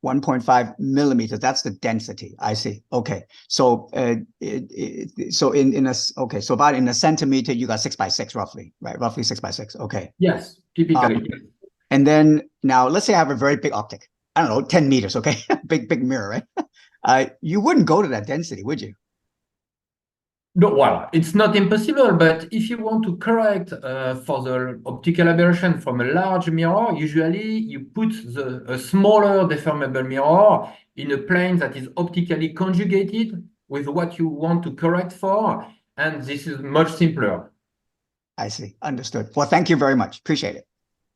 1.5 millimeters. That's the density. I see. Okay. So so so about in a centimeter, you got 6 by 6 roughly, right? Roughly 6 by 6. Okay. Yes, typically. And then now let's say I have a very big optic. I don't know, 10 meters. Okay, big mirror, right? You wouldn't go to that density, would you? No, well, it's not impossible, but if you want to correct for the optical aberration from a large mirror, usually you put a smaller deformable mirror in a plane that is optically conjugated with what you want to correct for, and this is much simpler. I see. Understood. Well, thank you very much. Appreciate it.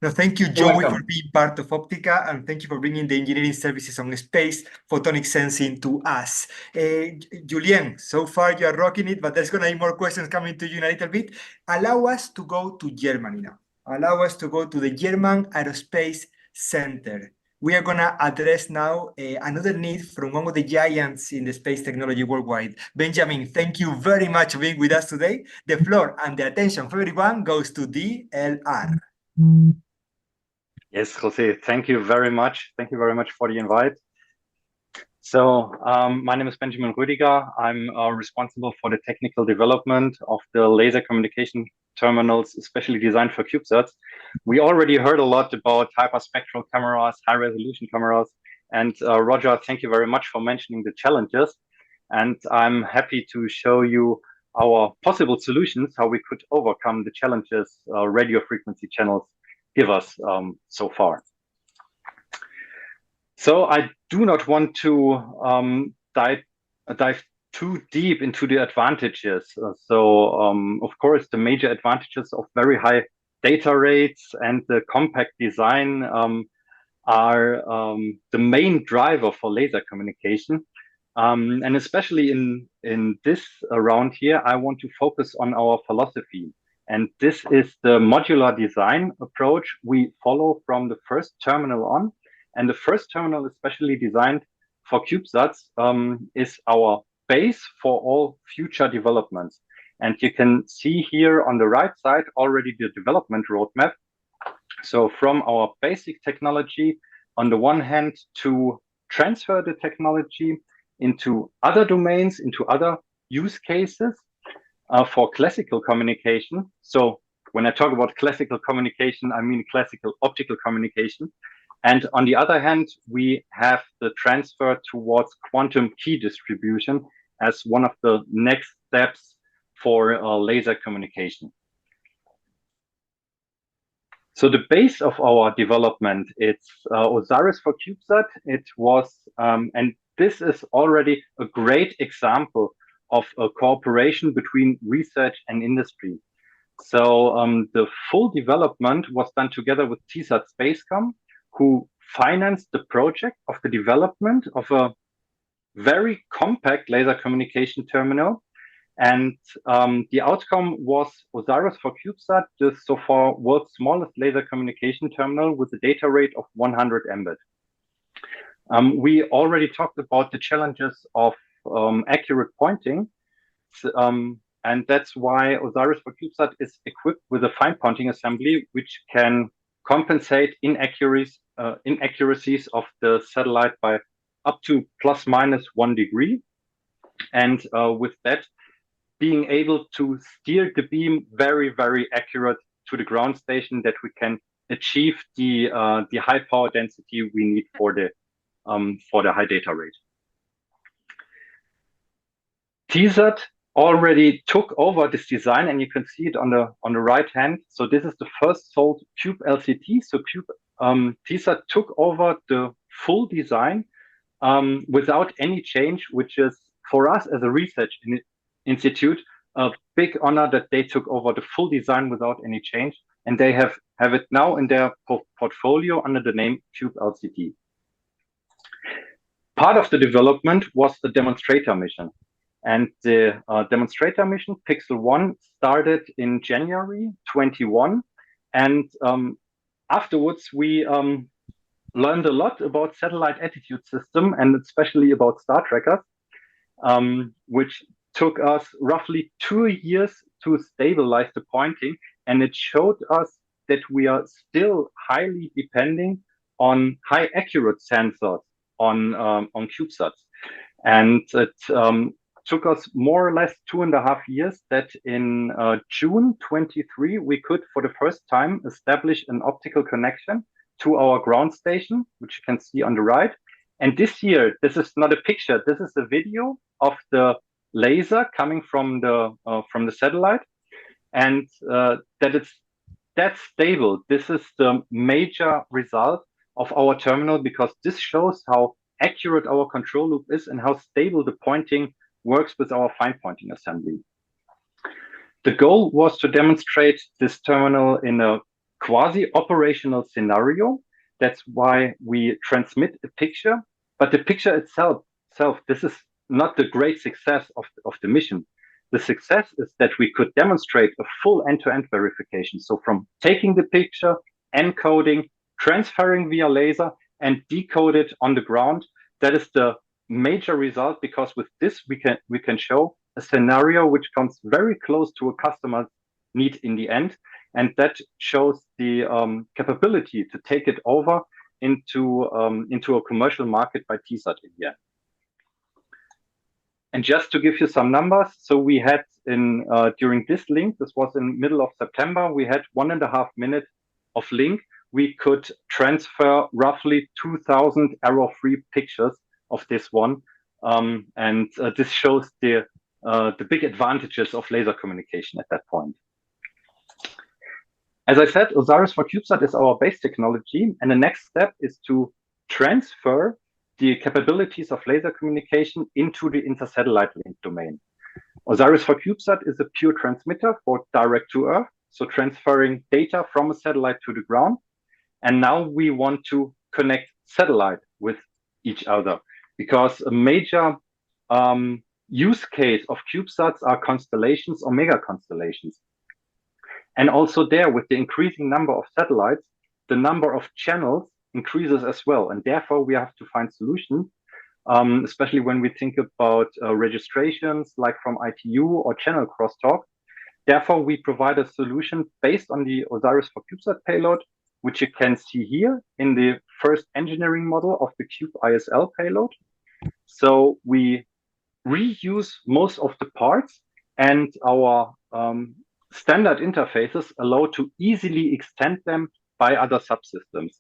No, thank you, Joey, for being part of Optica, and thank you for bringing the engineering services on space photonic sensing to us. Julien, so far you are rocking it, but there's going to be more questions coming to you in a little bit. Allow us to go to Germany now. Allow us to go to the German Aerospace Center. We are going to address now another need from one of the giants in the space technology worldwide. Benjamin, thank you very much for being with us today. The floor and the attention for everyone goes to DLR. Yes, Jose, thank you very much. Thank you very much for the invite. So my name is Benjamin Roediger. I'm responsible for the technical development of the laser communication terminals, especially designed for CubeSats. We already heard a lot about hyperspectral cameras, high resolution cameras. And Roger, thank you very much for mentioning the challenges. And I'm happy to show you our possible solutions, how we could overcome the challenges radio frequency channels give us so far. So I do not want to dive too deep into the advantages. Of course, the major advantages of very high data rates and the compact design are the main driver for laser communication. And especially in this round here, I want to focus on our philosophy. And this is the modular design approach we follow from the first terminal on. And the first terminal is specially designed for CubeSats is our base for all future developments. And you can see here on the right side already the development roadmap. So from our basic technology, on the one hand, to transfer the technology into other domains, into other use cases, for classical communication. So when I talk about classical communication, I mean classical optical communication. And on the other hand, we have the transfer towards quantum key distribution as one of the next steps for laser communication. So the base of our development, it's OSIRIS for CubeSat. It was, and this is already a great example of a cooperation between research and industry. So the full development was done together with Tesat-Spacecom, who financed the project of the development of a very compact laser communication terminal. And the outcome was OSIRIS for CubeSat, the so far world's smallest laser communication terminal with a data rate of 100 Mbit. We already talked about the challenges of accurate pointing. And that's why OSIRIS for CubeSat is equipped with a fine pointing assembly, which can compensate inaccuracies of the satellite by up to ±1 degree. And with that, being able to steer the beam very, very accurate to the ground station, that we can achieve the high power density we need for the high data rate. Tesat already took over this design, and you can see it on the right hand. So this is the first sold Cube LCT. So Tesat took over the full design without any change, which is for us as a research institute a big honor that they took over the full design without any change, and they have it now in their portfolio under the name Cube LCT. Part of the development was the demonstrator mission. And the demonstrator mission, Pixel 1, started in January 21. And afterwards, we learned a lot about satellite attitude system, and especially about star trackers, which took us roughly 2 years to stabilize the pointing. And it showed us that we are still highly depending on high accurate sensors on CubeSats. And it took us more or less 2.5 years that in June 23, we could, for the first time, establish an optical connection to our ground station, which you can see on the right. And this year, this is not a picture, this is a video of the laser coming from the satellite, and that it's that stable. This is the major result of our terminal, because this shows how accurate our control loop is and how stable the pointing works with our fine pointing assembly. The goal was to demonstrate this terminal in a quasi-operational scenario. That's why we transmit a picture, but the picture itself, this is not the great success of the mission. The success is that we could demonstrate a full end-to-end verification. So from taking the picture, encoding, transferring via laser, and decode it on the ground, that is the major result, because with this we can show a scenario which comes very close to a customer's need in the end, and that shows the capability to take it over into a commercial market by Tesat in the end. And just to give you some numbers, so we had during this link, this was in middle of September, we had 1.5 minutes of link. We could transfer roughly 2,000 error-free pictures of this one, and this shows the big advantages of laser communication at that point. As I said, OSIRIS for CubeSat is our base technology, and the next step is to transfer the capabilities of laser communication into the inter-satellite link domain. OSIRIS for CubeSat is a pure transmitter for direct to Earth, so transferring data from a satellite to the ground. And now we want to connect satellite with each other, because a major use case of CubeSats are constellations or mega constellations. And also there, with the increasing number of satellites, the number of channels increases as well. And therefore, we have to find solutions, especially when we think about registrations like from ITU or channel crosstalk. Therefore, we provide a solution based on the OSIRIS for CubeSat payload, which you can see here in the first engineering model of the Cube ISL payload. So we reuse most of the parts, and our standard interfaces allow to easily extend them by other subsystems.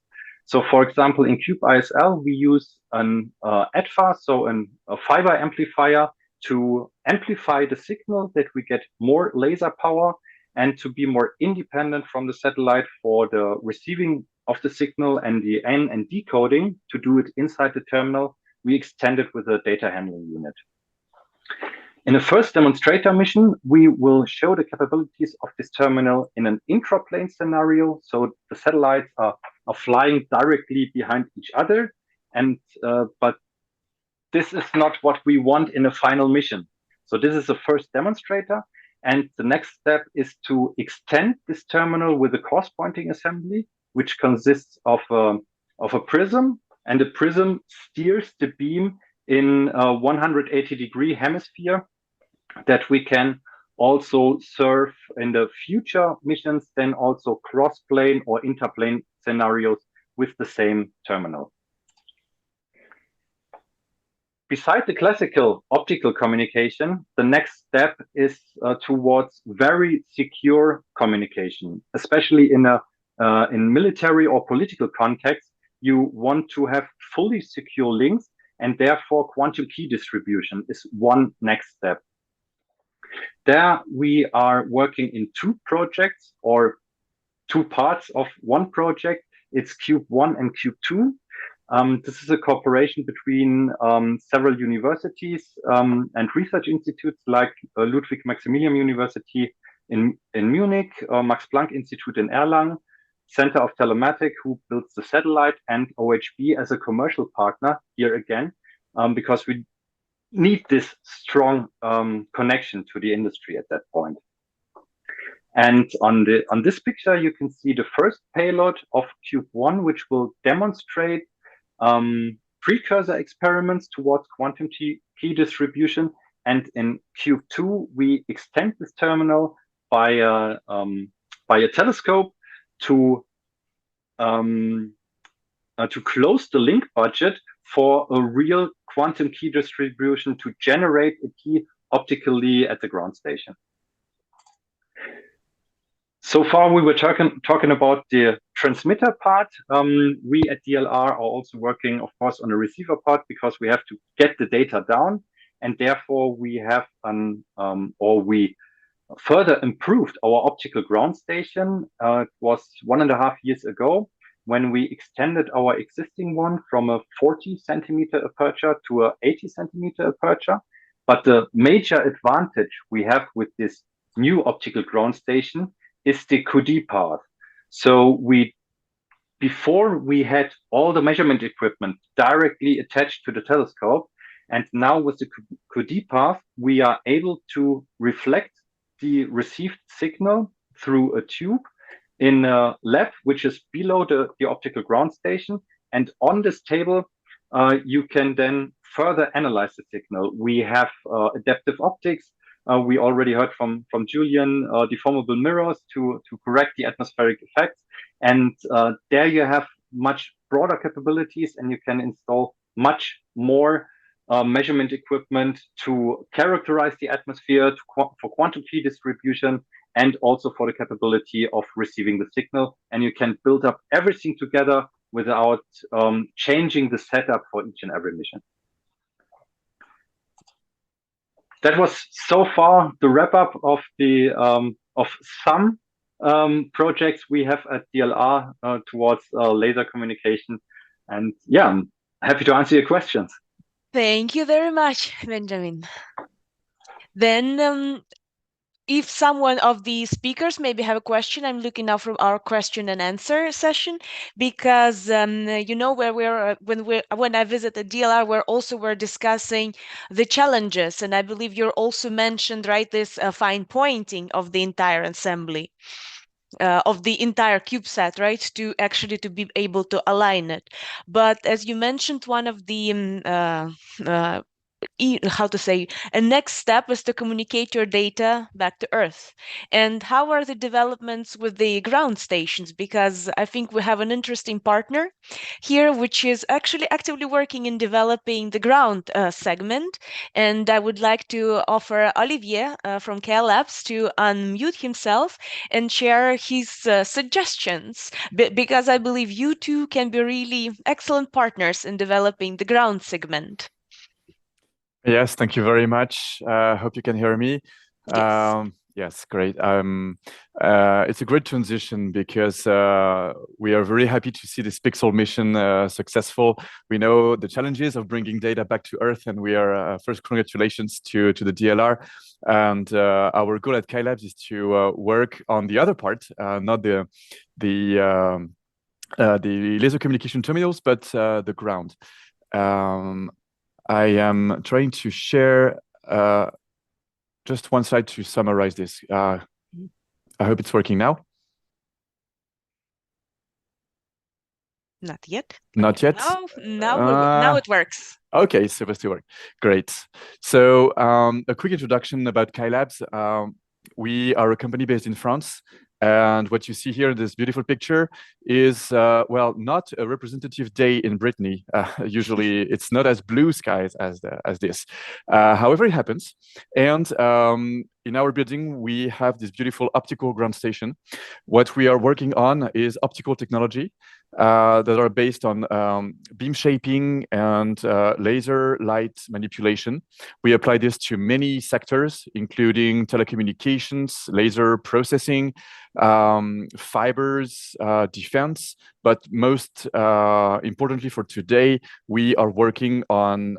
So for example, in Cube ISL, we use an ADFA, so a fiber amplifier, to amplify the signal that we get more laser power, and to be more independent from the satellite for the receiving of the signal and the and decoding. To do it inside the terminal, we extend it with a data handling unit. In the first demonstrator mission, we will show the capabilities of this terminal in an intraplane scenario. So the satellites are flying directly behind each other, and but this is not what we want in a final mission. So this is the first demonstrator, and the next step is to extend this terminal with a cross-pointing assembly, which consists of a prism, and the prism steers the beam in a 180-degree hemisphere that we can also serve in the future missions, then also cross-plane or interplane scenarios with the same terminal. Beside the classical optical communication, the next step is towards very secure communication, especially in military or political context. You want to have fully secure links, and therefore quantum key distribution is one next step. There we are working in two projects, or two parts of one project. It's Cube 1 and Cube 2. This is a cooperation between several universities and research institutes like Ludwig Maximilian University in Munich, Max Planck Institute in Erlangen, Center of Telematic, who builds the satellite, and OHB as a commercial partner here again, because we need this strong connection to the industry at that point. And on this picture, you can see the first payload of Cube 1, which will demonstrate precursor experiments towards quantum key distribution. And in Cube 2, we extend this terminal by a telescope to close the link budget for a real quantum key distribution to generate a key optically at the ground station. So far, we were talking about the transmitter part. We at DLR are also working, of course, on the receiver part because we have to get the data down, and therefore we have we further improved our optical ground station. It was 1.5 years ago when we extended our existing one from a 40 centimeter aperture to a 80 centimeter aperture. But the major advantage we have with this new optical ground station is the QD path. So before we had all the measurement equipment directly attached to the telescope, and now with the QD path, we are able to reflect the received signal through a tube in a lab, which is below the optical ground station. And on this table, you can then further analyze the signal. We have adaptive optics. We already heard from Julian, deformable mirrors to correct the atmospheric effects. And there you have much broader capabilities, and you can install much more measurement equipment to characterize the atmosphere for quantum key distribution, and also for the capability of receiving the signal. And you can build up everything together without changing the setup for each and every mission. That was so far the wrap up of the of some projects we have at DLR towards laser communication. And yeah, I'm happy to answer your questions. Thank you very much, Benjamin. Then if someone of the speakers maybe have a question, I'm looking now from our question and answer session, because you know, where when I visited DLR, we're discussing the challenges, and I believe you're also mentioned, right, this fine pointing of the entire assembly. Of the entire CubeSat, right, to actually to be able to align it. But as you mentioned, one of the how to say, a next step is to communicate your data back to Earth. And how are the developments with the ground stations? Because I think we have an interesting partner here, which is actually actively working in developing the ground segment. And I would like to offer Olivier from KL Labs to unmute himself and share his suggestions, because I believe you two can be really excellent partners in developing the ground segment. Yes, thank you very much. Hope you can hear me. Yes. Yes, great. It's a great transition because we are very happy to see this Pixel mission successful. We know the challenges of bringing data back to Earth, and we are first congratulations to the DLR. And our goal at KL Labs is to work on the other part, not the laser communication terminals, but the ground. I am trying to share just one slide to summarize this. I hope it's working now. Not yet. Not yet. Now it works. Okay, supposed to work. Great. So a quick introduction about KL Labs. We are a company based in France. And what you see here in this beautiful picture is, well, not a representative day in Brittany. Usually it's not as blue skies as this. However, it happens. And in our building, we have this beautiful optical ground station. What we are working on is optical technology that are based on beam shaping and laser light manipulation. We apply this to many sectors, including telecommunications, laser processing, fibers, defense, but most importantly for today, we are working on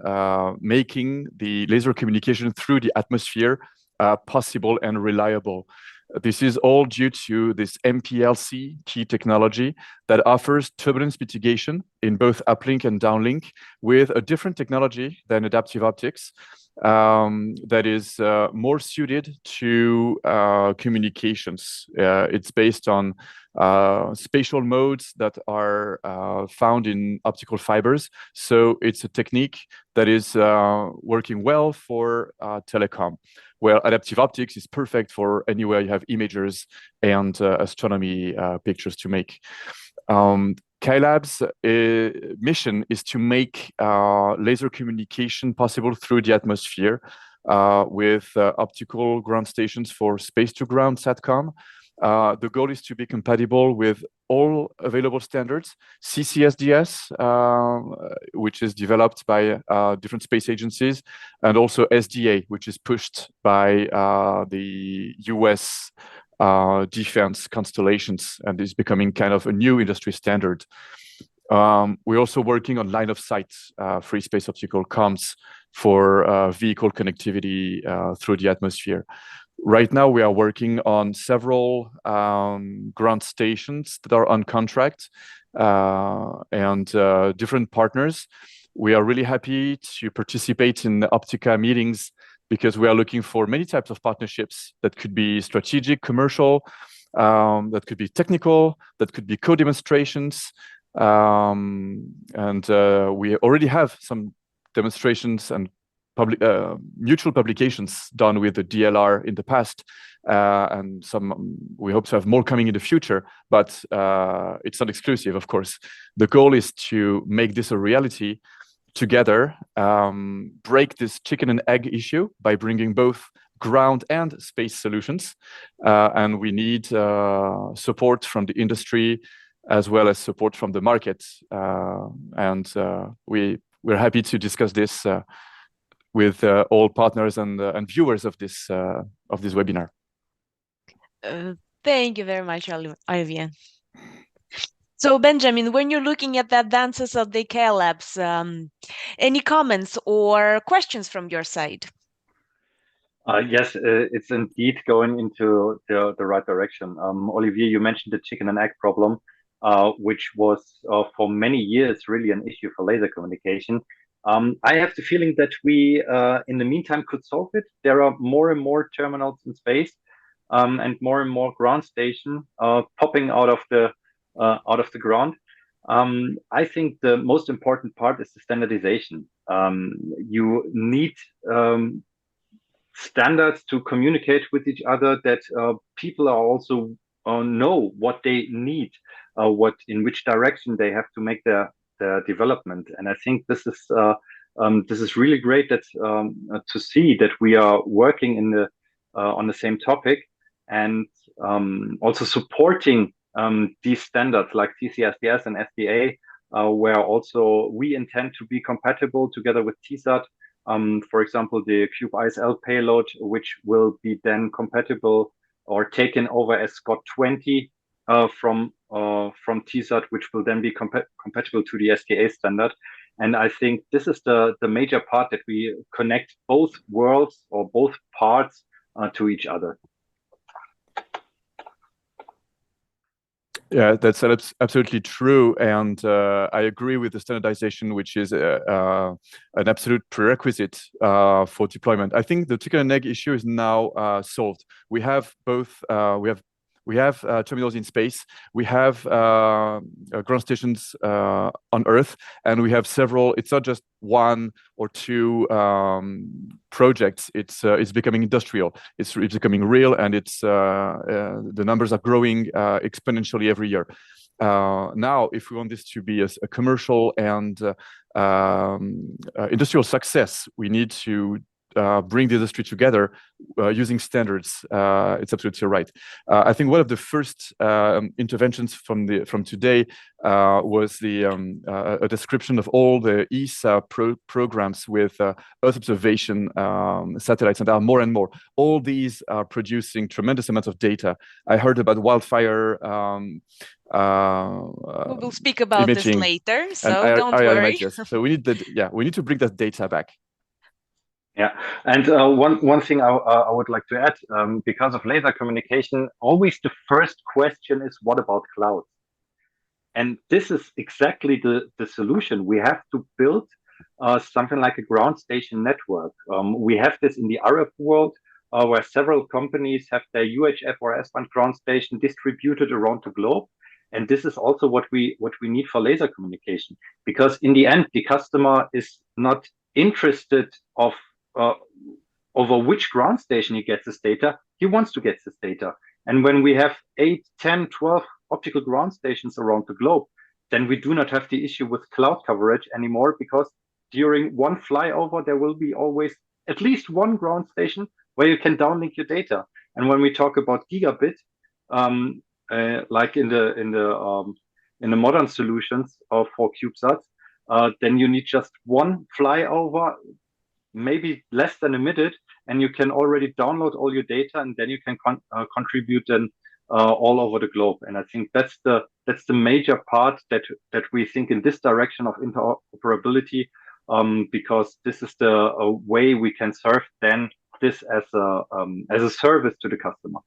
making the laser communication through the atmosphere possible and reliable. This is all due to this MPLC key technology that offers turbulence mitigation in both uplink and downlink with a different technology than adaptive optics that is more suited to communications. It's based on spatial modes that are found in optical fibers. So it's a technique that is working well for telecom, where adaptive optics is perfect for anywhere you have imagers and astronomy pictures to make. Skylab's mission is to make laser communication possible through the atmosphere with optical ground stations for space-to-ground SATCOM. The goal is to be compatible with all available standards, CCSDS, which is developed by different space agencies, and also SDA, which is pushed by the US defense constellations and is becoming kind of a new industry standard. We're also working on line of sight free space optical comms for vehicle connectivity through the atmosphere. Right now, we are working on several ground stations that are on contract and different partners. We are really happy to participate in the Optica meetings because we are looking for many types of partnerships that could be strategic, commercial, that could be technical, that could be co-demonstrations. And we already have some demonstrations and mutual publications done with the DLR in the past, and some we hope to have more coming in the future, but it's not exclusive, of course. The goal is to make this a reality together, break this chicken and egg issue by bringing both ground and space solutions, and we need support from the industry as well as support from the market, and we're happy to discuss this with all partners and viewers of this webinar. Thank you very much, Olivier. So Benjamin, when you're looking at the advances of the Skylabs, any comments or questions from your side? Yes, it's indeed going into the right direction. Olivier, you mentioned the chicken and egg problem, which was for many years really an issue for laser communication. I have the feeling that we, in the meantime, could solve it. There are more and more terminals in space, and more ground stations popping out of the ground. I think the most important part is the standardization. You need standards to communicate with each other, that people are also know what they need, in which direction they have to make their development. And I think this is really great that to see that we are working in on the same topic, and also supporting these standards like CCSDS and SDA, where also we intend to be compatible together with Tesat. For example, the CubeISL payload, which will be then compatible or taken over as SCOT 20 from Tesat, which will then be compatible to the SDA standard. And I think this is the major part, that we connect both worlds or both parts to each other. Yeah, that's absolutely true, and I agree with the standardization, which is an absolute prerequisite for deployment. I think the chicken and egg issue is now solved. We have both. We have terminals in space. We have ground stations on Earth, and we have several. It's not just one or two projects. It's becoming industrial. It's becoming real, and the numbers are growing exponentially every year. Now, if we want this to be a commercial and industrial success, we need to bring the industry together using standards. It's absolutely right. I think one of the first interventions from today was a description of all the ESA programs with Earth observation satellites, and there are more and more. All these are producing tremendous amounts of data. I heard about wildfire. We will speak about imaging, this later, so don't worry. So we need to bring that data back. Yeah, and one thing I would like to add, because of laser communication, always the first question is, what about clouds? And this is exactly the solution. We have to build something like a ground station network. We have this in the Arab world, where several companies have their UHF or S-band ground station distributed around the globe. And this is also what we need for laser communication, because in the end, the customer is not interested over which ground station he gets this data. He wants to get this data. And when we have 8, 10, 12 optical ground stations around the globe, then we do not have the issue with cloud coverage anymore, because during one flyover, there will be always at least one ground station where you can downlink your data. And when we talk about gigabit, like in the modern solutions for CubeSats, then you need just one flyover, maybe less than a minute, and you can already download all your data, and then you can contribute then all over the globe. And I think that's the major part that we think in this direction of interoperability, because this is the way we can serve then this as a service to the customer.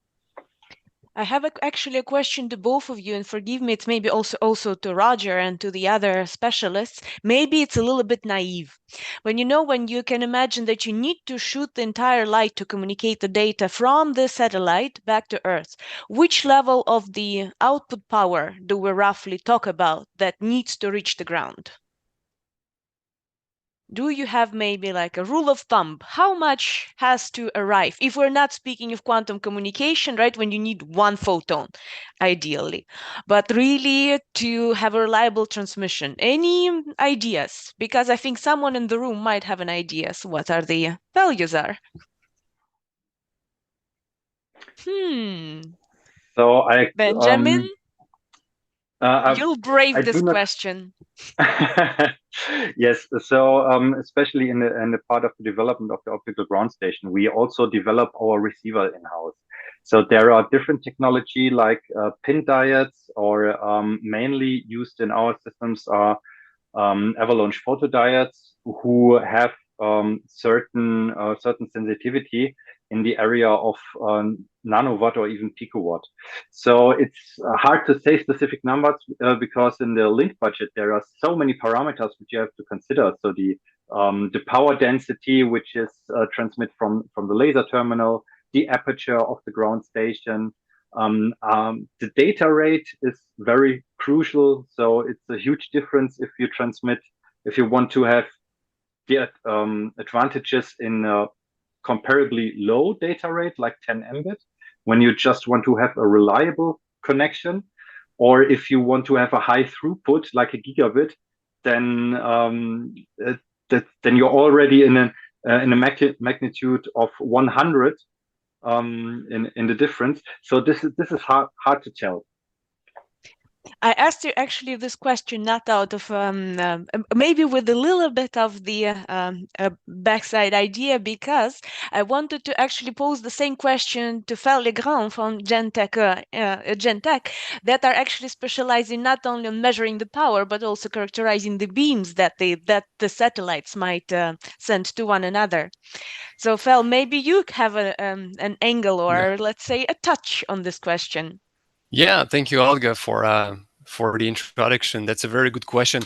I have actually a question to both of you, and forgive me, it's maybe also to Roger and to the other specialists. Maybe it's a little bit naive. When you can imagine that you need to shoot the entire light to communicate the data from the satellite back to Earth, which level of the output power do we roughly talk about that needs to reach the ground? Do you have maybe like a rule of thumb? How much has to arrive? If we're not speaking of quantum communication, right, when you need one photon, ideally, but really to have a reliable transmission. Any ideas? Because I think someone in the room might have an idea as what are the values are. So Benjamin, you'll brave this not... question. Yes, so especially in the part of the development of the optical ground station, we also develop our receiver in-house. So there are different technology like pin diodes, or mainly used in our systems are avalanche photodiodes, who have certain sensitivity in the area of nanowatt or even picowatt. So it's hard to say specific numbers because in the link budget there are so many parameters which you have to consider. So the power density, which is transmit from the laser terminal, the aperture of the ground station, the data rate is very crucial. So it's a huge difference if you want to have the advantages in comparably low data rate like 10 Mbit, when you just want to have a reliable connection, or if you want to have a high throughput like a gigabit, then then you're already in a magnitude of 100 in the difference. So this is hard to tell. I asked you actually this question not out of maybe with a little bit of the backside idea, because I wanted to actually pose the same question to Fel Legrand from Gentech, that are actually specializing not only on measuring the power but also characterizing the beams that the satellites might send to one another. So Fel, maybe you have an angle, or let's say a touch on this question. Yeah, thank you, Olga, for the introduction. That's a very good question.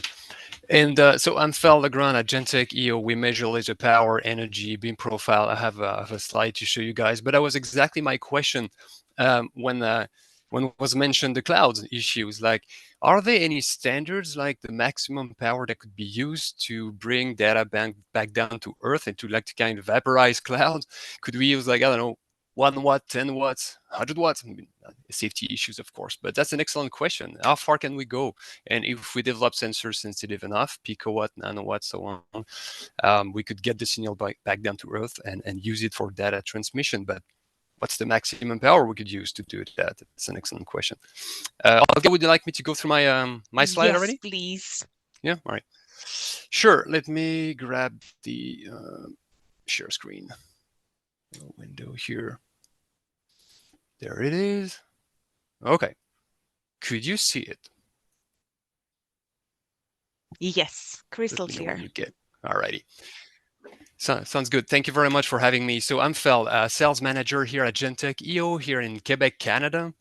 And so I'm Fel Legrand at Gentech EO. We measure laser power, energy, beam profile. I have a slide to show you guys. But that was exactly my question when was mentioned the cloud issues. Like, are there any standards like the maximum power that could be used to bring data back down to Earth and to kind of vaporize cloud? Could we use like, I don't know, 1 watt, 10 watts, 100 watts? I mean, safety issues, of course, but that's an excellent question. How far can we go? And if we develop sensors sensitive enough, picowatt, nanowatt, so on, we could get the signal back down to Earth and use it for data transmission. But what's the maximum power we could use to do that? It's an excellent question. Olga, would you like me to go through my my slide already? Yes, please. Yeah, all right. Sure, let me grab the share screen window here. There it is. Okay. Could you see it? Yes, crystal clear. You get. Alrighty. Sounds good. Thank you very much for having me. So I'm Fel, sales manager here at Gentech EO here in Quebec, Canada.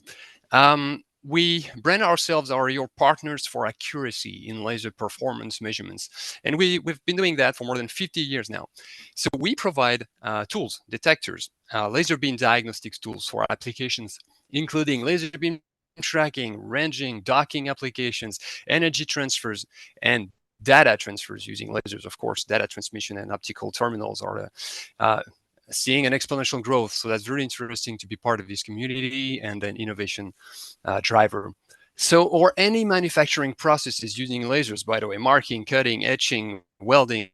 We brand ourselves are your partners for accuracy in laser performance measurements. And we've been doing that for more than 50 years now. So we provide tools, detectors, laser beam diagnostics tools for applications, including laser beam tracking, ranging, docking applications, energy transfers, and data transfers using lasers. Of course, data transmission and optical terminals are seeing an exponential growth. So that's very interesting to be part of this community and an innovation driver. So, or any manufacturing processes using lasers, by the way, marking, cutting, etching, welding,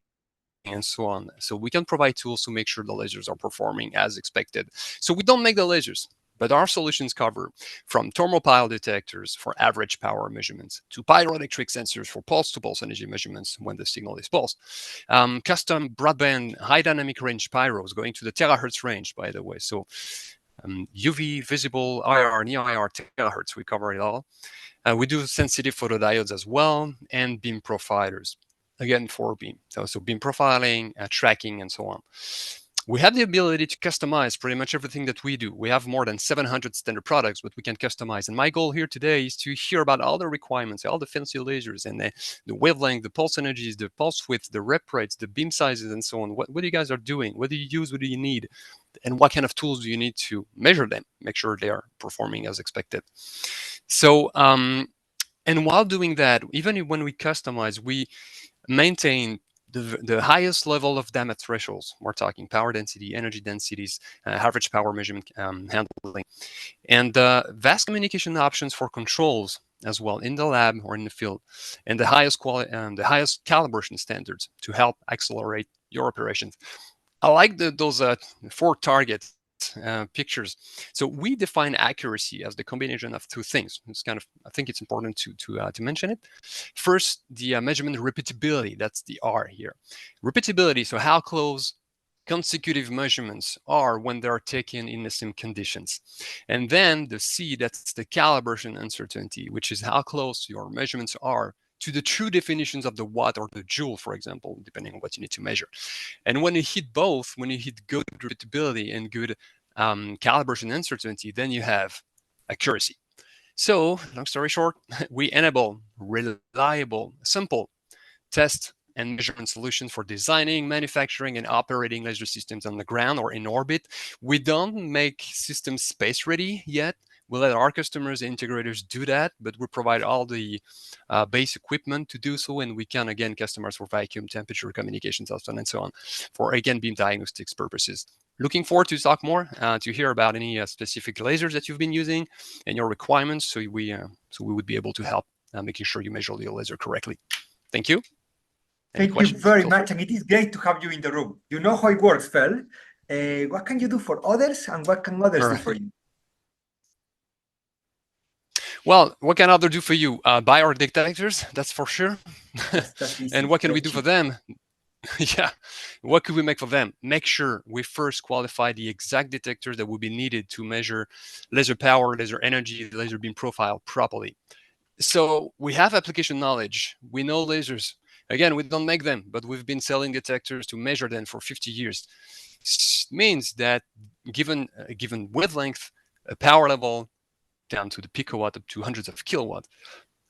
and so on. So we can provide tools to make sure the lasers are performing as expected. So we don't make the lasers, but our solutions cover from thermopile detectors for average power measurements to piezoelectric sensors for pulse-to-pulse energy measurements when the signal is pulsed. Custom broadband high dynamic range pyros going to the terahertz range, by the way. So UV, visible, IR, near-IR, terahertz, we cover it all. We do sensitive photodiodes as well, and beam profilers, again for beam. So beam profiling, tracking, and so on. We have the ability to customize pretty much everything that we do. We have more than 700 standard products, but we can customize. And my goal here today is to hear about all the requirements, all the fancy lasers, and the wavelength, the pulse energies, the pulse width, the rep rates, the beam sizes, and so on. What you guys are doing? What do you use? What do you need? And what kind of tools do you need to measure them? Make sure they are performing as expected. So, and while doing that, even when we customize, we maintain the highest level of damage thresholds. We're talking power density, energy densities, average power measurement handling, and vast communication options for controls as well in the lab or in the field, and the highest quality and the highest calibration standards to help accelerate your operations. I like those 4 targets pictures. So we define accuracy as the combination of 2 things. It's kind of, I think it's important to mention it. First, the measurement repeatability. That's the R here. Repeatability. So how close consecutive measurements are when they are taken in the same conditions. And then the C, that's the calibration uncertainty, which is how close your measurements are to the true definitions of the watt or the joule, for example, depending on what you need to measure. And when you hit both, when you hit good repeatability and good calibration uncertainty, then you have accuracy. So, long story short, we enable reliable, simple test and measurement solutions for designing, manufacturing, and operating laser systems on the ground or in orbit. We don't make systems space ready yet. We'll let our customers and integrators do that, but we provide all the base equipment to do so, and we can, again, customize for vacuum, temperature, communications, and so on, for, again, beam diagnostics purposes. Looking forward to talk more, to hear about any specific lasers that you've been using and your requirements, so we would be able to help making sure you measure your laser correctly. Thank you. Thank you very much, and it is great to have you in the room. You know how it works, Fel. What can you do for others, and what can others do for you? Well, what can others do for you? Buy our detectors, that's for sure. And what can we do for them? Yeah, what could we make for them? Make sure we first qualify the exact detectors that will be needed to measure laser power, laser energy, laser beam profile properly. So we have application knowledge. We know lasers. Again, we don't make them, but we've been selling detectors to measure them for 50 years. It means that given a given wavelength, a power level, down to the picowatt up to hundreds of kilowatt,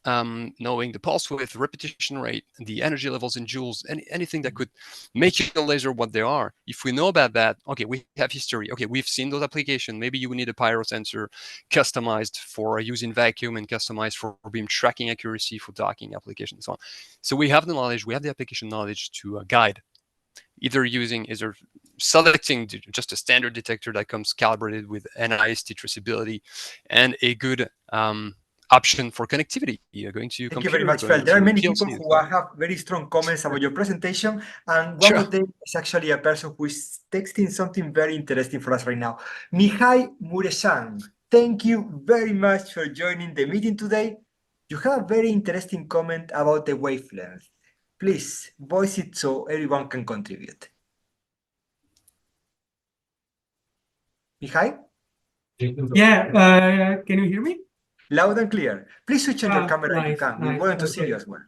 knowing the pulse width, repetition rate, the energy levels in joules, anything that could make your laser what they are. If we know about that, okay, we have history. Okay, we've seen those applications. Maybe you need a pyro sensor customized for using vacuum and customized for beam tracking accuracy for docking applications and so on. So we have the knowledge, we have the application knowledge to guide, either selecting just a standard detector that comes calibrated with NIST traceability and a good option for connectivity. You're going to Thank you very much, Fel. There are many people who have very strong comments about your presentation, and one of them is actually a person who is texting something very interesting for us right now. Mihai Muresan, thank you very much for joining the meeting today. You have a very interesting comment about the wavelength. Please voice it so everyone can contribute. Mihai? Yeah, can you hear me? Loud and clear. Please switch on your camera if you can. We want to see you as well.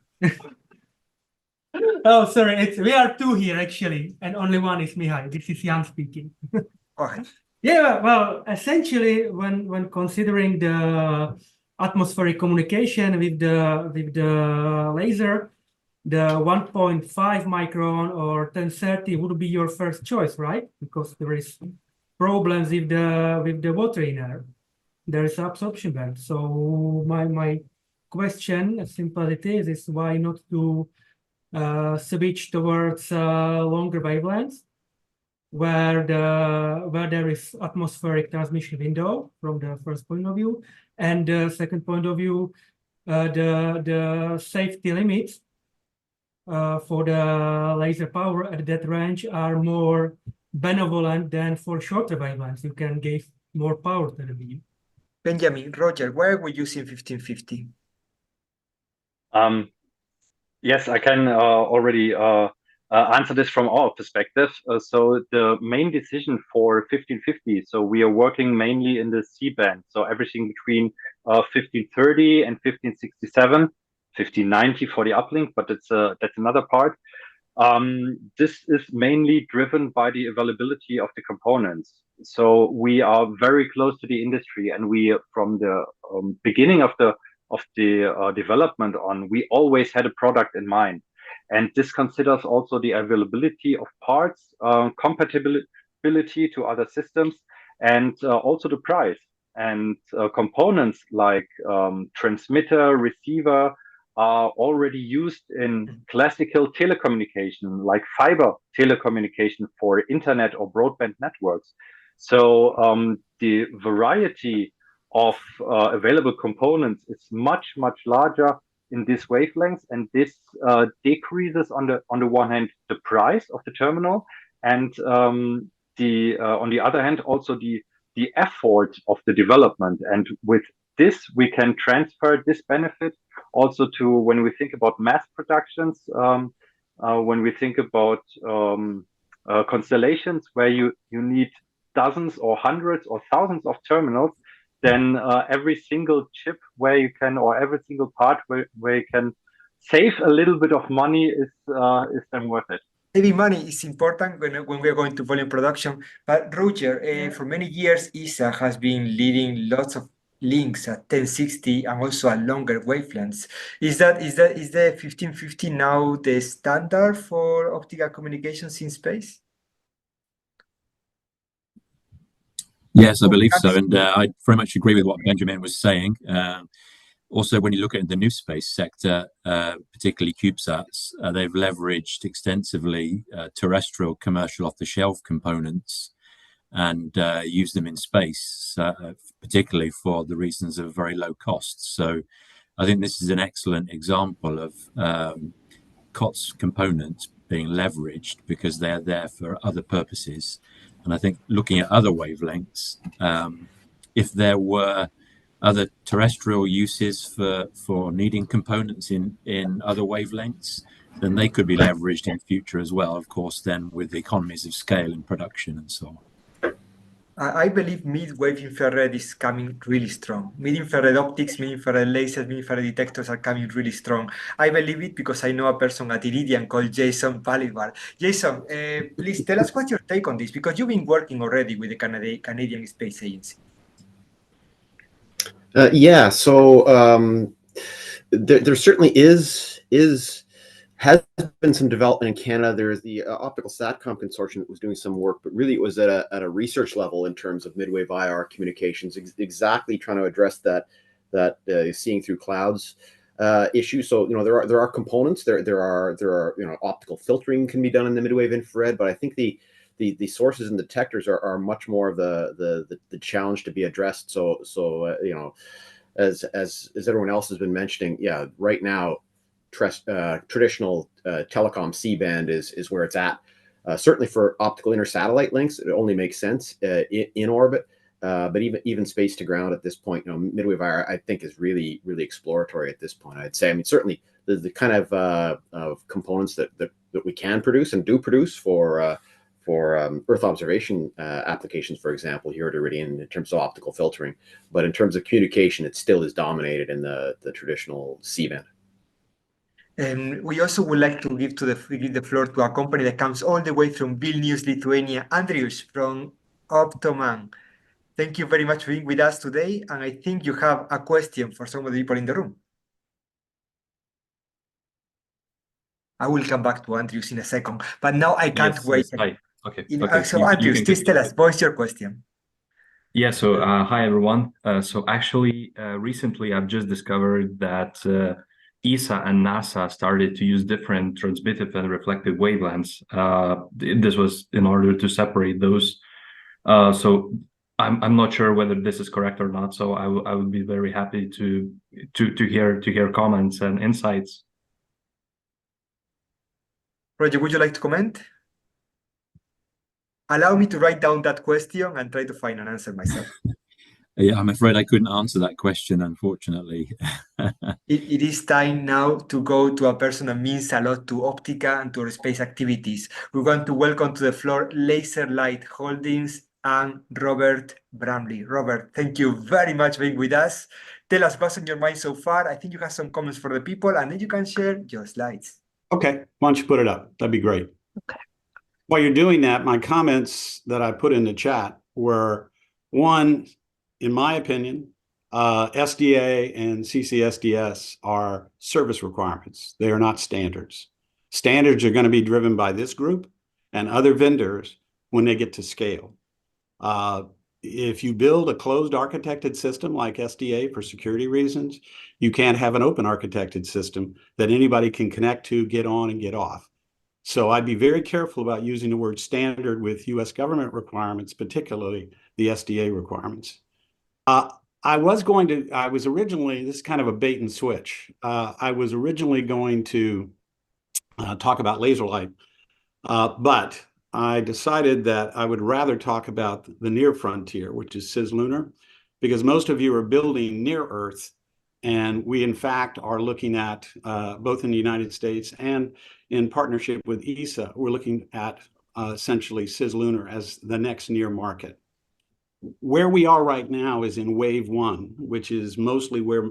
Oh, sorry. We are 2 here, actually, and only one is Mihai. This is Jan speaking. Go ahead. Yeah, well, essentially, when considering the atmospheric communication with the laser, the 1.5 micron or 1030 would be your first choice, right? Because there is problems with the water in air. There is absorption band. So my question, as simple as it is why not to switch towards longer wavelengths, where there is atmospheric transmission window from the first point of view, and the second point of view, the safety limits for the laser power at that range are more benevolent than for shorter wavelengths. You can give more power to the beam. Benjamin, Roger, why are we using 1550? Yes, I can already answer this from our perspective. So the main decision for 1550, so we are working mainly in the C-band, so everything between 1530 and 1567, 1590 for the uplink, but that's another part. This is mainly driven by the availability of the components. So we are very close to the industry, and we, from the beginning of the development on, we always had a product in mind. And this considers also the availability of parts, compatibility to other systems, and also the price. And components like transmitter, receiver are already used in classical telecommunication, like fiber telecommunication for internet or broadband networks. So the variety of available components is much, much larger in these wavelengths, and this decreases on the one hand the price of the terminal, and on the other hand also the effort of the development. And with this we can transfer this benefit also to when we think about mass productions, when we think about constellations where you need dozens or hundreds or thousands of terminals, then every single chip where you can, or every single part where you can save a little bit of money is then worth it. Saving money is important when we are going to volume production. But Roger, for many years, ESA has been leading lots of links at 1060 and also at longer wavelengths. Is the 1550 now the standard for optical communications in space? Yes, I believe so, and I very much agree with what Benjamin was saying. Also, when you look at the new space sector, particularly CubeSats, they've leveraged extensively terrestrial commercial off-the-shelf components and used them in space, particularly for the reasons of very low costs. So I think this is an excellent example of COTS components being leveraged because they're there for other purposes. And I think looking at other wavelengths, if there were other terrestrial uses for needing components in other wavelengths, then they could be leveraged in future as well, of course, then with the economies of scale in production and so on. I believe mid-wave infrared is coming really strong. Mid-infrared optics, mid-infrared lasers, mid-infrared detectors are coming really strong. I believe it because I know a person at Iridium called Jason Palidwar. Jason, please tell us what's your take on this, because you've been working already with the Canadian Space Agency. Yeah, so there certainly has been some development in Canada. There's the Optical Satcom consortium that was doing some work, but really it was at a research level in terms of midwave IR communications, exactly trying to address that seeing through clouds issue. So there are components, there are optical filtering can be done in the midwave infrared, but I think the sources and detectors are much more of the challenge to be addressed. So as everyone else has been mentioning, yeah, right now traditional telecom C-band is where it's at. Certainly for optical inter-satellite links, it only makes sense in orbit. But even space to ground at this point, midwave IR, I think is really exploratory at this point. I'd say, I mean, certainly the kind of components that we can produce and do produce for Earth observation applications, for example, here at Iridium in terms of optical filtering. But in terms of communication, it still is dominated in the traditional C-band. And we also would like to give the floor to a company that comes all the way from Vilnius, Lithuania, Andrius from Optoman. Thank you very much for being with us today. And I think you have a question for some of the people in the room. I will come back to Andrius in a second, but now I can't wait. Hi. Okay. So Andrius, please tell us, what's your question? Yeah, so hi everyone. So actually, recently I've just discovered that ESA and NASA started to use different transmitted and reflected wavelengths. This was in order to separate those. So I'm not sure whether this is correct or not. So I would be very happy to hear comments and insights. Roger, would you like to comment? Allow me to write down that question and try to find an answer myself. Yeah, I'm afraid I couldn't answer that question, unfortunately. It is time now to go to a person that means a lot to Optica and to our space activities. We want to welcome to the floor Laser Light Holdings and Robert Bramley. Robert, thank you very much for being with us. Tell us what's on your mind so far. I think you have some comments for the people, and then you can share your slides. Okay, why don't you put it up? That'd be great. Okay. While you're doing that, my comments that I put in the chat were, one, in my opinion, SDA and CCSDS are service requirements. They are not standards. Standards are going to be driven by this group and other vendors when they get to scale. If you build a closed architected system like SDA for security reasons, you can't have an open architected system that anybody can connect to, get on, and get off. So I'd be very careful about using the word standard with US government requirements, particularly the SDA requirements. I was originally, this is kind of a bait and switch. I was originally going to talk about laser light, but I decided that I would rather talk about the near frontier, which is cislunar, because most of you are building near Earth. And we, in fact, are looking at, both in the United States and in partnership with ESA, we're looking at essentially cislunar as the next near market. Where we are right now is in wave one, which is mostly where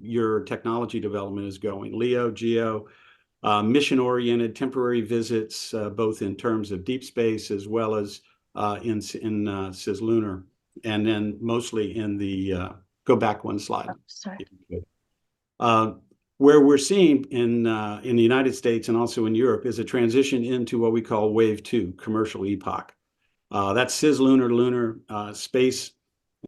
your technology development is going. LEO, GEO, mission-oriented temporary visits, both in terms of deep space as well as in cislunar, and then mostly in the, go back one slide. Oh, sorry. Where we're seeing in the United States and also in Europe is a transition into what we call wave two, commercial epoch. That's cislunar, lunar, space,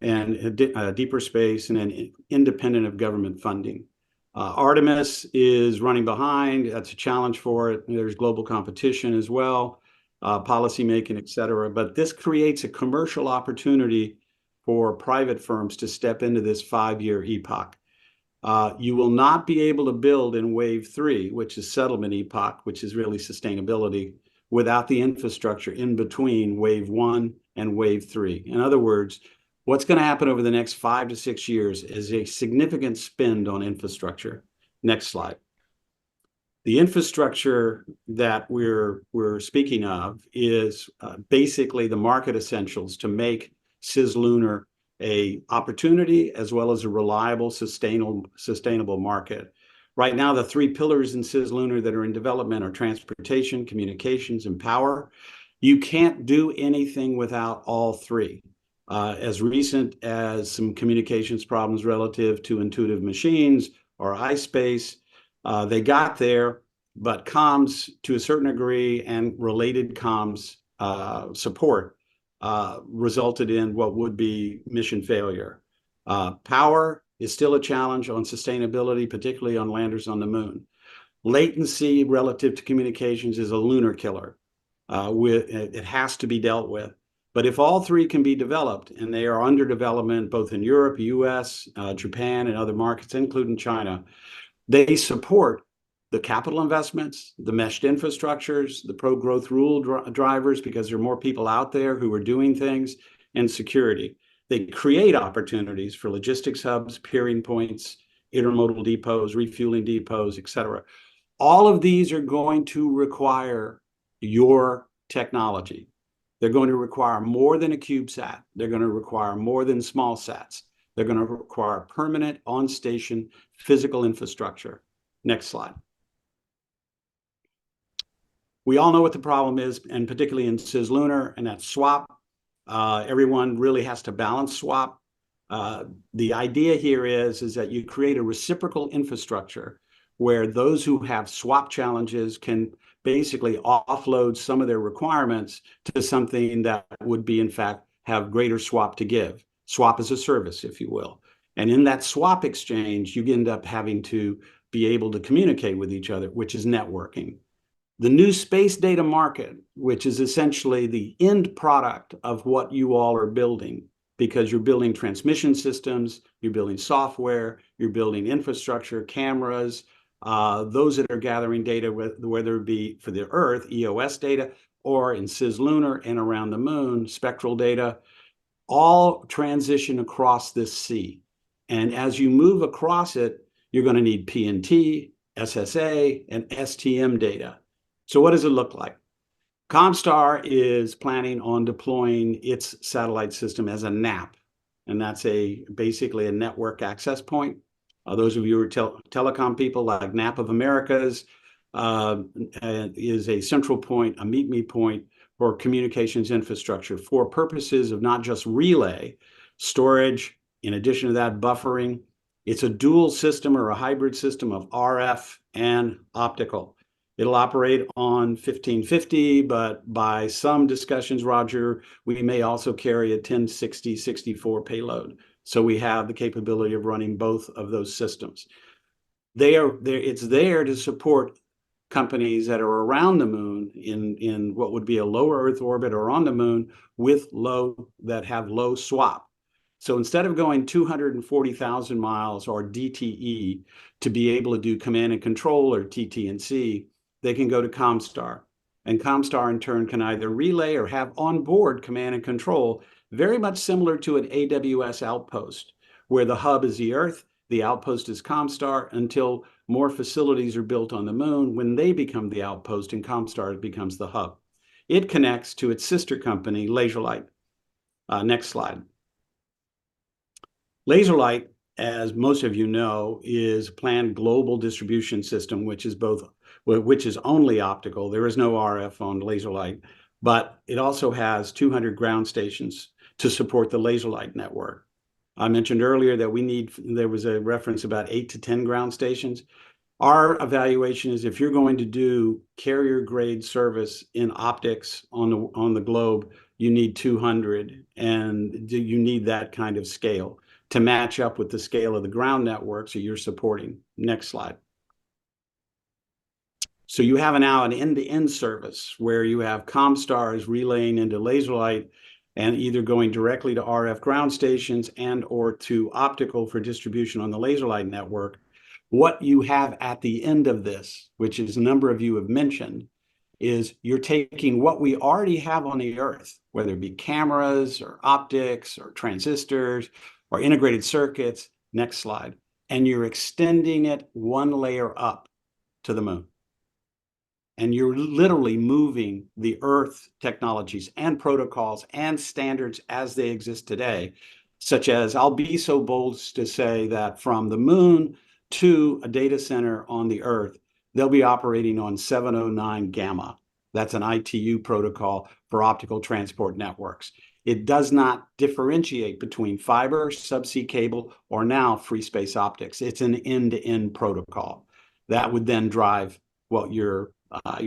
and deeper space, and then independent of government funding. Artemis is running behind. That's a challenge for it. There's global competition as well, policy making, et cetera. But this creates a commercial opportunity for private firms to step into this 5-year epoch. You will not be able to build in wave three, which is settlement epoch, which is really sustainability, without the infrastructure in between wave one and wave three. In other words, what's going to happen over the next 5 to 6 years is a significant spend on infrastructure. Next slide. The infrastructure that we're speaking of is basically the market essentials to make cislunar a opportunity as well as a reliable, sustainable market. Right now, the 3 pillars in cislunar that are in development are transportation, communications, and power. You can't do anything without all 3. As recent as some communications problems relative to intuitive machines or iSpace, they got there, but comms to a certain degree and related comms support resulted in what would be mission failure. Power is still a challenge on sustainability, particularly on landers on the moon. Latency relative to communications is a lunar killer. It has to be dealt with. But if all 3 can be developed, and they are under development both in Europe, US, Japan, and other markets, including China, they support the capital investments, the meshed infrastructures, the pro-growth rule drivers, because there are more people out there who are doing things, and security. They create opportunities for logistics hubs, peering points, intermodal depots, refueling depots, et cetera. All of these are going to require your technology. They're going to require more than a CubeSat. They're going to require more than small sats. They're going to require permanent on-station physical infrastructure. Next slide. We all know what the problem is, and particularly in cislunar, and that's swap. Everyone really has to balance swap. The idea here is that you create a reciprocal infrastructure where those who have swap challenges can basically offload some of their requirements to something that would be, in fact, have greater swap to give. Swap as a service, if you will. And in that swap exchange, you end up having to be able to communicate with each other, which is networking. The new space data market, which is essentially the end product of what you all are building, because you're building transmission systems, you're building software, you're building infrastructure, cameras, those that are gathering data, whether it be for the Earth, EOS data, or in cislunar and around the moon, spectral data, all transition across this sea. And as you move across it, you're going to need PNT, SSA, and STM data. So what does it look like? Comstar is planning on deploying its satellite system as a NAP, and that's basically a network access point. Those of you who are telecom people, like NAP of Americas, is a central point, a meet-me point for communications infrastructure for purposes of not just relay, storage, in addition to that, buffering. It's a dual system or a hybrid system of RF and optical. It'll operate on 1550, but by some discussions, Roger, we may also carry a 1060-64 payload. So we have the capability of running both of those systems. It's there to support companies that are around the moon in what would be a low Earth orbit or on the moon that have low swap. So instead of going 240,000 miles or DTE to be able to do command and control or TT&C, they can go to Comstar. And Comstar in turn can either relay or have onboard command and control, very much similar to an AWS outpost, where the hub is the Earth, the outpost is Comstar, until more facilities are built on the moon, when they become the outpost and Comstar becomes the hub. It connects to its sister company, Laserlight. Next slide. Laserlight, as most of you know, is a planned global distribution system, which is only optical. There is no RF on Laserlight, but it also has 200 ground stations to support the Laserlight network. I mentioned earlier that there was a reference about 8 to 10 ground stations. Our evaluation is if you're going to do carrier grade service in optics on the globe, you need 200, and you need that kind of scale to match up with the scale of the ground networks that you're supporting. Next slide. So you have now an end-to-end service where you have Comstars relaying into Laserlight and either going directly to RF ground stations and or to optical for distribution on the Laserlight network. What you have at the end of this, which is a number of you have mentioned, is you're taking what we already have on the Earth, whether it be cameras or optics or transistors or integrated circuits, next slide, and you're extending it one layer up to the moon. And you're literally moving the Earth technologies and protocols and standards as they exist today, such as, I'll be so bold to say that from the moon to a data center on the Earth, they'll be operating on 709 gamma. That's an ITU protocol for optical transport networks. It does not differentiate between fiber, subsea cable, or now free space optics. It's an end-to-end protocol. That would then drive what your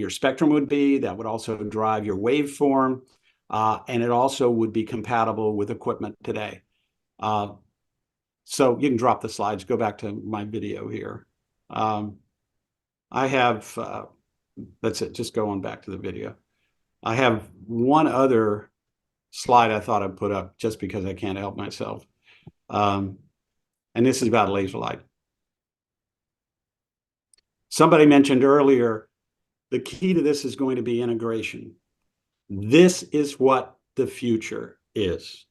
spectrum would be. That would also drive your waveform, and it also would be compatible with equipment today. So you can drop the slides, go back to my video here. I have, that's it, just go on back to the video. I have one other slide I thought I'd put up just because I can't help myself. And this is about Laserlight. Somebody mentioned earlier, the key to this is going to be integration. This is what the future is.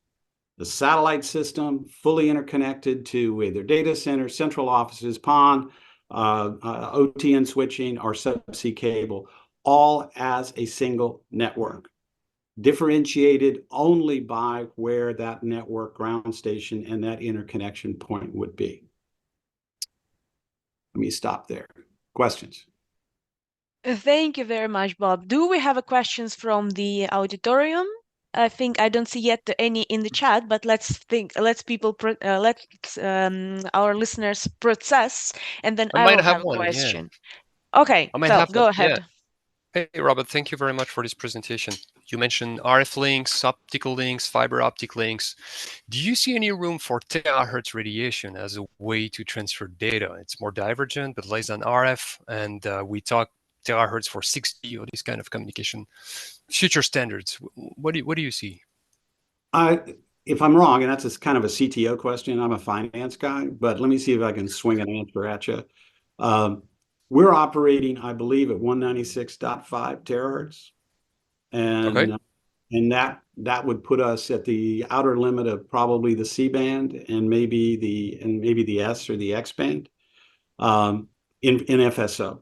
The satellite system fully interconnected to either data centers, central offices, PON, OTN switching, or subsea cable, all as a single network, differentiated only by where that network ground station and that interconnection point would be. Let me stop there. Questions? Thank you very much, Bob. Do we have questions from the auditorium? I think I don't see yet any in the chat, but let's our listeners process, and then I I might will have have a one, yeah. question. Okay, I might Phil, have go one, ahead. yeah. Hey, Robert, thank you very much for this presentation. You mentioned RF links, optical links, fiber optic links. Do you see any room for terahertz radiation as a way to transfer data? It's more divergent, but less than RF, and we talk terahertz for 6G or this kind of communication future standards. What do you see? if I'm wrong, and that's kind of a CTO question, I'm a finance guy, but let me see if I can swing an answer at you. We're operating, I believe, at 196.5 terahertz, and that would put us at the outer limit of probably the C band and maybe the S or the X band in FSO.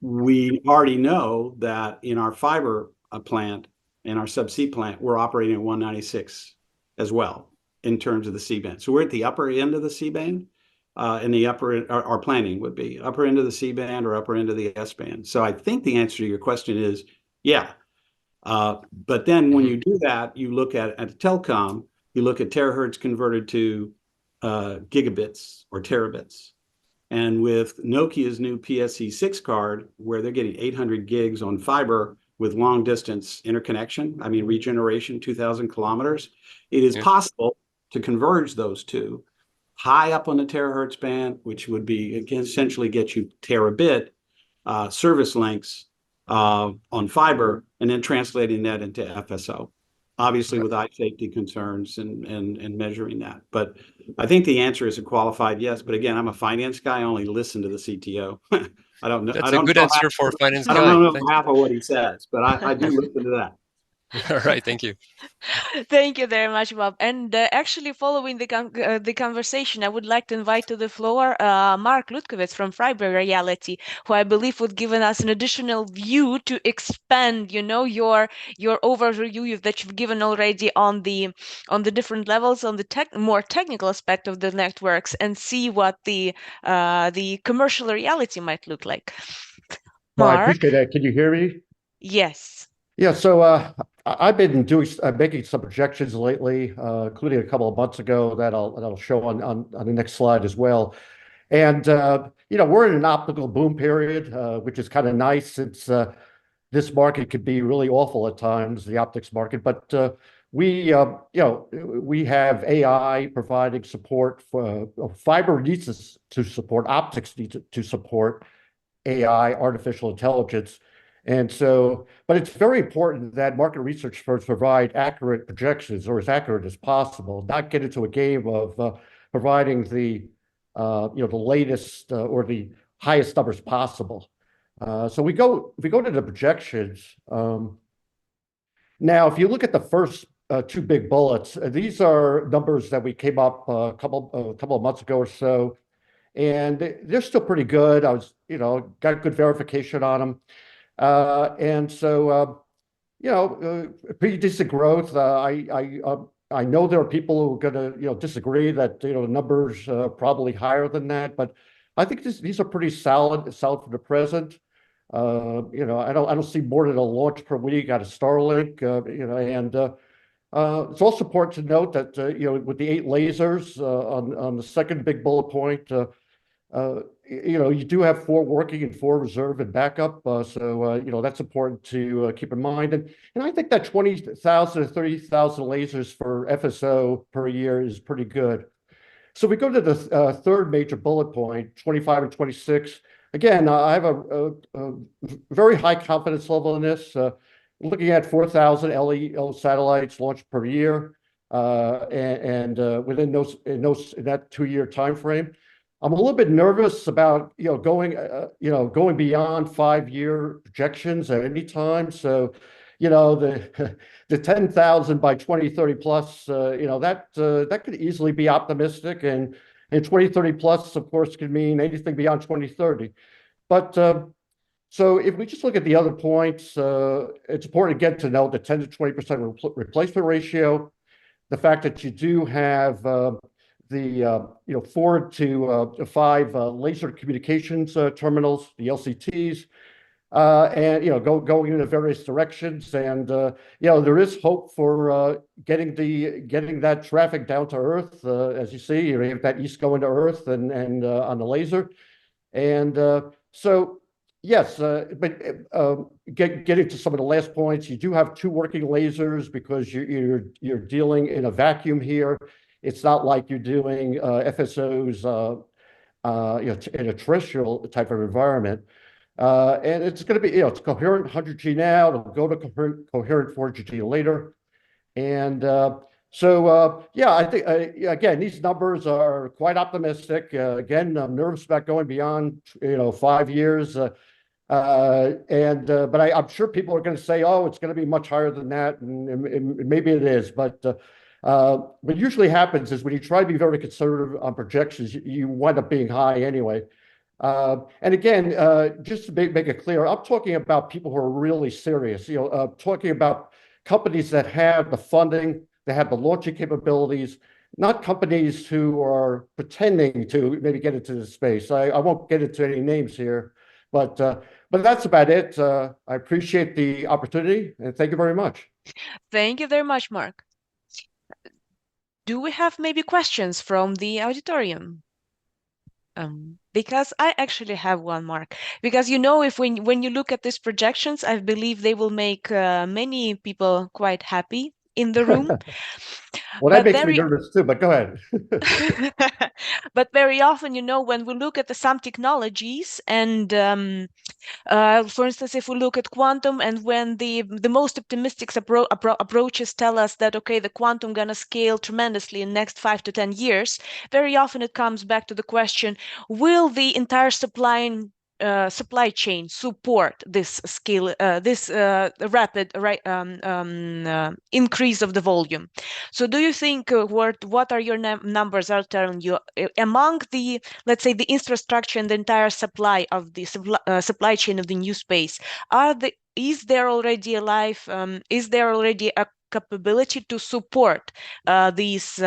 We already know that in our fiber plant, in our subsea plant, we're operating at 196 as well in terms of the C band. So we're at the upper end of the C band, and the our planning would be upper end of the C band or upper end of the S band. So I think the answer to your question is yeah. But then when you do that, you look at telecom, you look at terahertz converted to gigabits or terabits. And with Nokia's new PSE-6 card, where they're getting 800 gigs on fiber with long distance interconnection, I mean regeneration, 2,000 kilometers, it is possible to converge those two high up on the terahertz band, which would be, again, essentially get you terabit service lengths on fiber, and then translating that into FSO, obviously with eye safety concerns and measuring that. But I think the answer is a qualified yes. But again, I'm a finance guy. I only listen to the CTO. I don't know. That's a good answer for a finance guy. I don't know half of what he says, but I do listen to that. All right, thank you. Thank you very much, Bob. And actually, following the conversation, I would like to invite to the floor Mark Lutkovitz from Fiber Reality, who I believe would give us an additional view to expand, you know, your overview that you've given already on the different levels, on the more technical aspect of the networks, and see what the commercial reality might look like. Well, Mark? I appreciate that. Can you hear me? Yes. Yeah, so I've been making some projections lately, including a couple of months ago that I'll show on the next slide as well. And you know, we're in an optical boom period, which is kind of nice since this market could be really awful at times, the optics market. But we have AI providing support for fiber needs to support, optics needs to support AI, artificial intelligence. And so, but it's very important that market research firms provide accurate projections, or as accurate as possible, not get into a game of providing the the latest or the highest numbers possible. So if we go to the projections. Now, if you look at the first two big bullets, these are numbers that we came up a couple of months ago or so, and they're still pretty good. I was, got good verification on them. And so, pretty decent growth. I know there are people who are going to, disagree that, the numbers are probably higher than that, but I think these are pretty solid for the present. I don't see more than a launch per week out of Starlink, and it's also important to note that, with the 8 lasers on the second big bullet point, you do have 4 working and 4 reserve and backup. So, that's important to keep in mind. And I think that 20,000 to 30,000 lasers for FSO per year is pretty good. So we go to the third major bullet point, 25 and 26. Again, I have a very high confidence level in this. Looking at 4,000 LEO satellites launched per year, and within in that 2-year time frame. I'm a little bit nervous about going beyond 5-year projections at any time. So, the 10,000 by 2030 plus, that could easily be optimistic, and 2030 plus, of course, could mean anything beyond 2030. But so if we just look at the other points, it's important again to note the 10 to 20% replacement ratio, the fact that you do have the 4 to 5 laser communications terminals, the LCTs, and going in various directions, and there is hope for getting that traffic down to Earth. As you see, you have that east going to Earth and on the laser, and so yes, but getting to some of the last points, you do have 2 working lasers because you're dealing in a vacuum here. It's not like you're doing FSOs in a terrestrial type of environment. And it's going to be, it's coherent 100G now. It'll go to coherent 400G later. And So yeah, I think again these numbers are quite optimistic. Again, I'm nervous about going beyond 5 years, but I'm sure people are going to say, oh, it's going to be much higher than that, and maybe it is. But what usually happens is when you try to be very conservative on projections, you wind up being high anyway. And again, just to make it clear, I'm talking about people who are really serious. Talking about companies that have the funding, they have the launching capabilities, not companies who are pretending to maybe get into the space. I won't get into any names here, but that's about it. I appreciate the opportunity, and thank you very much. Thank you very much, Mark. Do we have maybe questions from the auditorium? Because I actually have one, Mark. Because if when you look at these projections, I believe they will make many people quite happy in the room. Well, that makes me nervous too, but go ahead. But very often, when we look at some technologies and for instance, if we look at quantum, and when the most optimistic approaches tell us that, okay, the quantum gonna scale tremendously in the next 5 to 10 years, very often it comes back to the question, will the entire supply chain support this scale, this rapid increase of the volume? So do you think what are your numbers are telling you among the, let's say, the infrastructure and the entire supply of the supply chain of the new space, is there already a capability to support these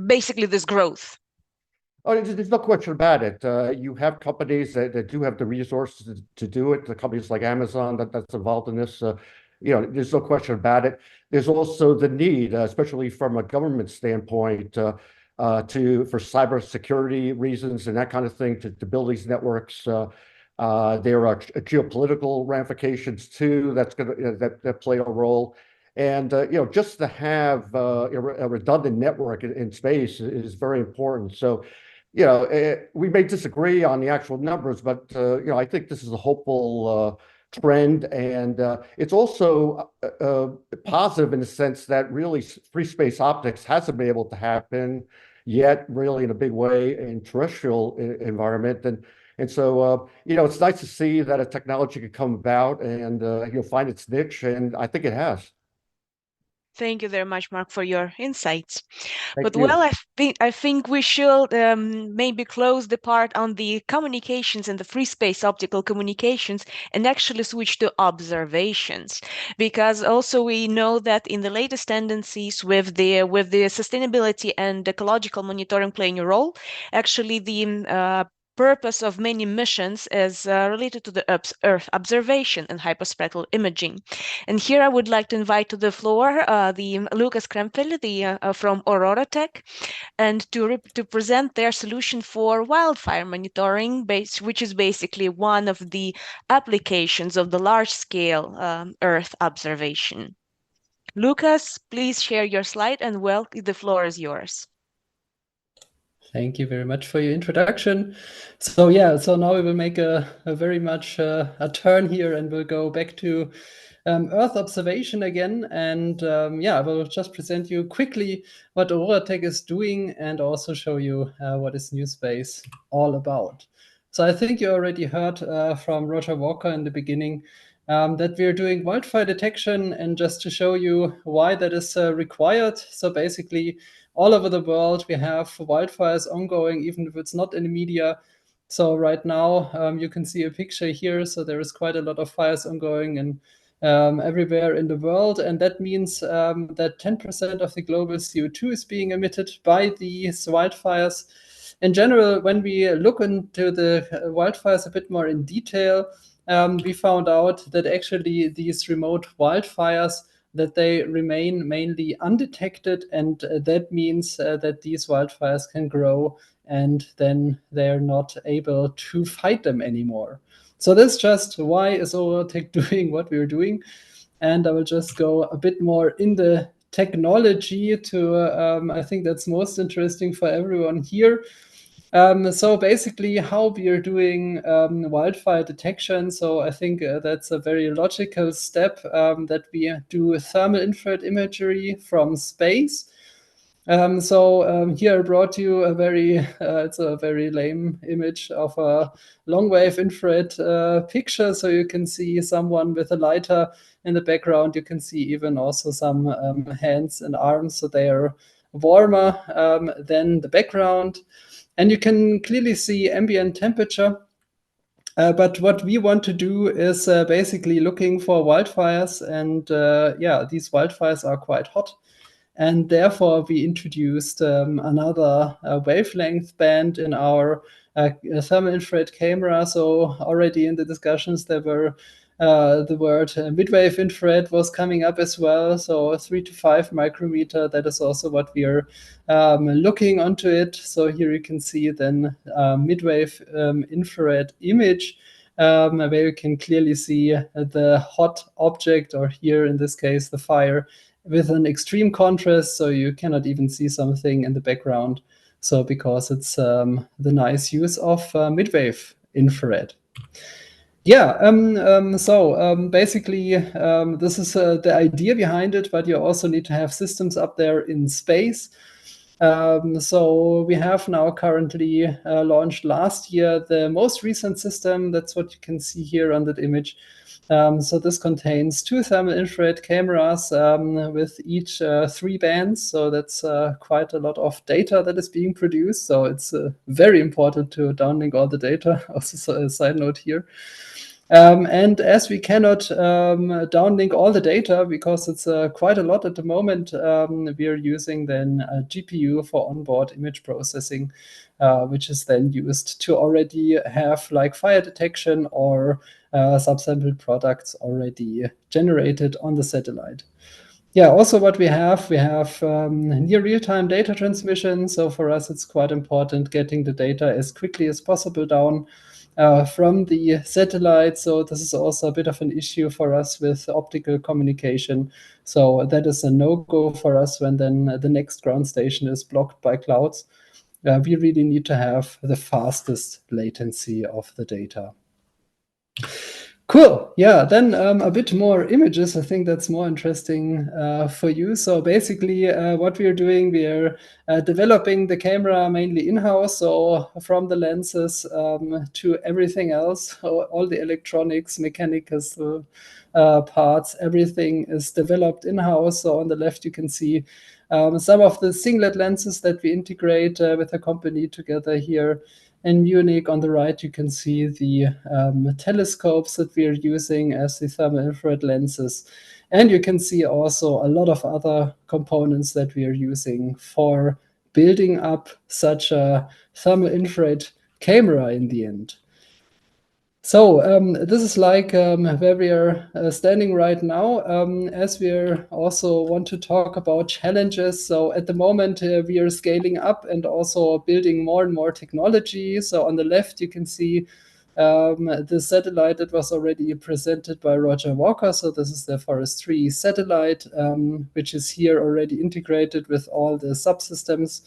basically this growth? Oh, there's no question about it. You have companies that do have the resources to do it. The companies like Amazon that's involved in this. There's no question about it. There's also the need, especially from a government standpoint, for cybersecurity reasons and that kind of thing, to build these networks. There are geopolitical ramifications too that play a role. And just to have a redundant network in space is very important. So we may disagree on the actual numbers, but I think this is a hopeful trend, and it's also positive in the sense that really free space optics hasn't been able to happen yet, really in a big way in terrestrial environment, and so it's nice to see that a technology could come about and find its niche, and I think it has. Thank you very much, Mark, for your insights. Thank you. Well, I think we should maybe close the part on the communications and the free space optical communications and actually switch to observations, because also we know that in the latest tendencies with the sustainability and ecological monitoring playing a role, actually the purpose of many missions is related to the Earth observation and hyperspectral imaging. And here I would like to invite to the floor the Lucas Krempel from OroraTech, and to present their solution for wildfire monitoring, which is basically one of the applications of the large-scale Earth observation. Lucas, please share your slide, and the floor is yours. Thank you very much for your introduction. So now we will make a very much a turn here, and we'll go back to Earth observation again. And I will just present you quickly what OroraTech is doing and also show you what is New Space all about. So I think you already heard from Roger Walker in the beginning that we're doing wildfire detection, and just to show you why that is required. So basically, all over the world, we have wildfires ongoing, even if it's not in the media. So right now, you can see a picture here. So there is quite a lot of fires ongoing and everywhere in the world. And that means that 10% of the global CO2 is being emitted by these wildfires. In general, when we look into the wildfires a bit more in detail, we found out that actually these remote wildfires, that they remain mainly undetected, and that means that these wildfires can grow, and then they're not able to fight them anymore. So that's just why is OroraTech doing what we're doing. And I will just go a bit more in the technology to, I think that's most interesting for everyone here. So basically how we are doing wildfire detection. So I think that's a very logical step that we do thermal infrared imagery from space. Here I brought you a very, it's a very lame image of a long wave infrared picture. So you can see someone with a lighter in the background. You can see even also some hands and arms. So they are warmer than the background. And you can clearly see ambient temperature. But what we want to do is basically looking for wildfires. And yeah, these wildfires are quite hot. And therefore, we introduced another wavelength band in our thermal infrared camera. So already in the discussions, there were the word midwave infrared was coming up as well. So 3 to 5 micrometer, that is also what we are looking onto it. So here you can see then midwave infrared image where you can clearly see the hot object, or here in this case, the fire, with an extreme contrast, so you cannot even see something in the background. So because it's the nice use of midwave infrared. Yeah, basically this is the idea behind it, but you also need to have systems up there in space. So we have now currently launched last year the most recent system. That's what you can see here on that image. So this contains 2 thermal infrared cameras with each 3 bands. So that's quite a lot of data that is being produced. So it's very important to downlink all the data. Also a side note here. And as we cannot downlink all the data because it's quite a lot at the moment, we are using then a GPU for onboard image processing, which is then used to already have like fire detection or subsampled products already generated on the satellite. Yeah, also what we have near real-time data transmission. So for us, it's quite important getting the data as quickly as possible down from the satellite. So this is also a bit of an issue for us with optical communication. So that is a no-go for us when then the next ground station is blocked by clouds. We really need to have the fastest latency of the data. Cool. Yeah, then a bit more images. I think that's more interesting for you. So basically what we are doing, we are developing the camera mainly in-house. So from the lenses to everything else, all the electronics, mechanical parts, everything is developed in-house. So on the left, you can see some of the singlet lenses that we integrate with a company together here in Munich. On the right, you can see the telescopes that we are using as the thermal infrared lenses. And you can see also a lot of other components that we are using for building up such a thermal infrared camera in the end. So this is like where we are standing right now, as we are also want to talk about challenges. So at the moment we are scaling up and also building more and more technology. So on the left you can see the satellite that was already presented by Roger Walker. So this is the Forest 3 satellite, which is here already integrated with all the subsystems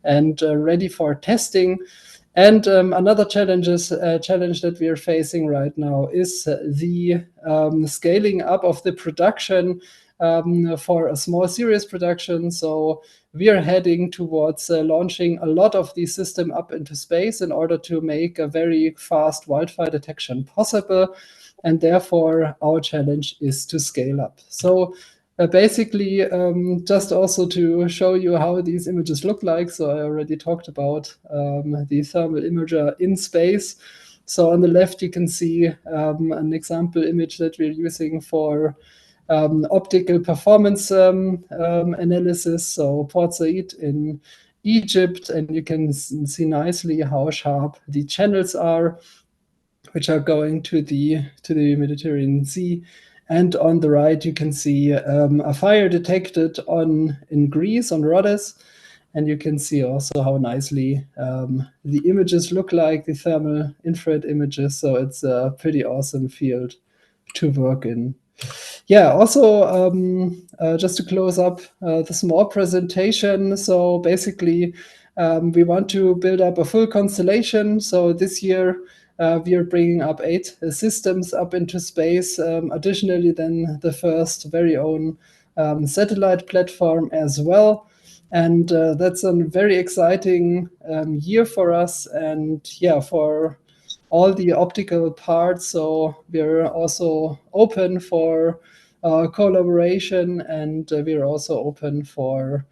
and ready for testing. And another challenge that we are facing right now is the scaling up of the production for a small series production. So we are heading towards launching a lot of the system up into space in order to make a very fast wildfire detection possible. And therefore, our challenge is to scale up. So basically, just also to show you how these images look like. So I already talked about the thermal imager in space. So on the left, you can see an example image that we're using for optical performance analysis. So Port Said in Egypt, and you can see nicely how sharp the channels are, which are going to the Mediterranean Sea. And on the right, you can see a fire detected in Greece, on Rhodes. And you can see also how nicely the images look like, the thermal infrared images. So it's a pretty awesome field to work in. yeah, also just to close up the small presentation. So basically, we want to build up a full constellation. So this year we are bringing up 8 systems up into space. Additionally, then the first very own satellite platform as well. And that's a very exciting year for us. And yeah, for all the optical parts. So we're also open for collaboration, and we're also open for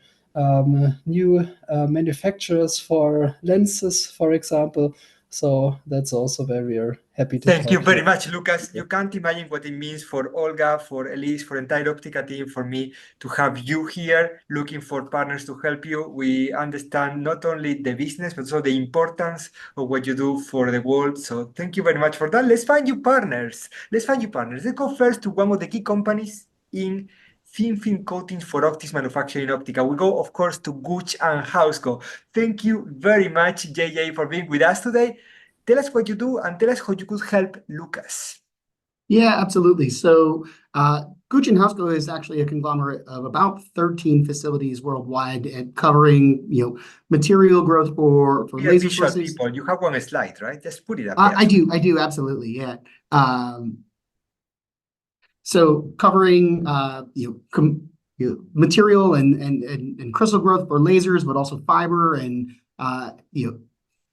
new manufacturers for lenses, for example. So that's also where we're happy to Thank you talk very here. much, Lucas. You can't imagine what it means for Olga, for Elise, for entire Optica team, for me to have you here looking for partners to help you. We understand not only the business, but also the importance of what you do for the world. So thank you very much for that. Let's find you partners. Let's go first to one of the key companies in thin film coatings for optics manufacturing in Optica. We go, of course, to Gooch and Housego. Thank you very much, JJ, for being with us today. Tell us what you do and tell us how you could help Lucas. Yeah, absolutely. So Gooch and Housego is actually a conglomerate of about 13 facilities worldwide and covering, material growth for laser sources. People, you have one slide, right? Just put it up there. I do, absolutely, yeah. So covering, material and crystal growth for lasers, but also fiber and,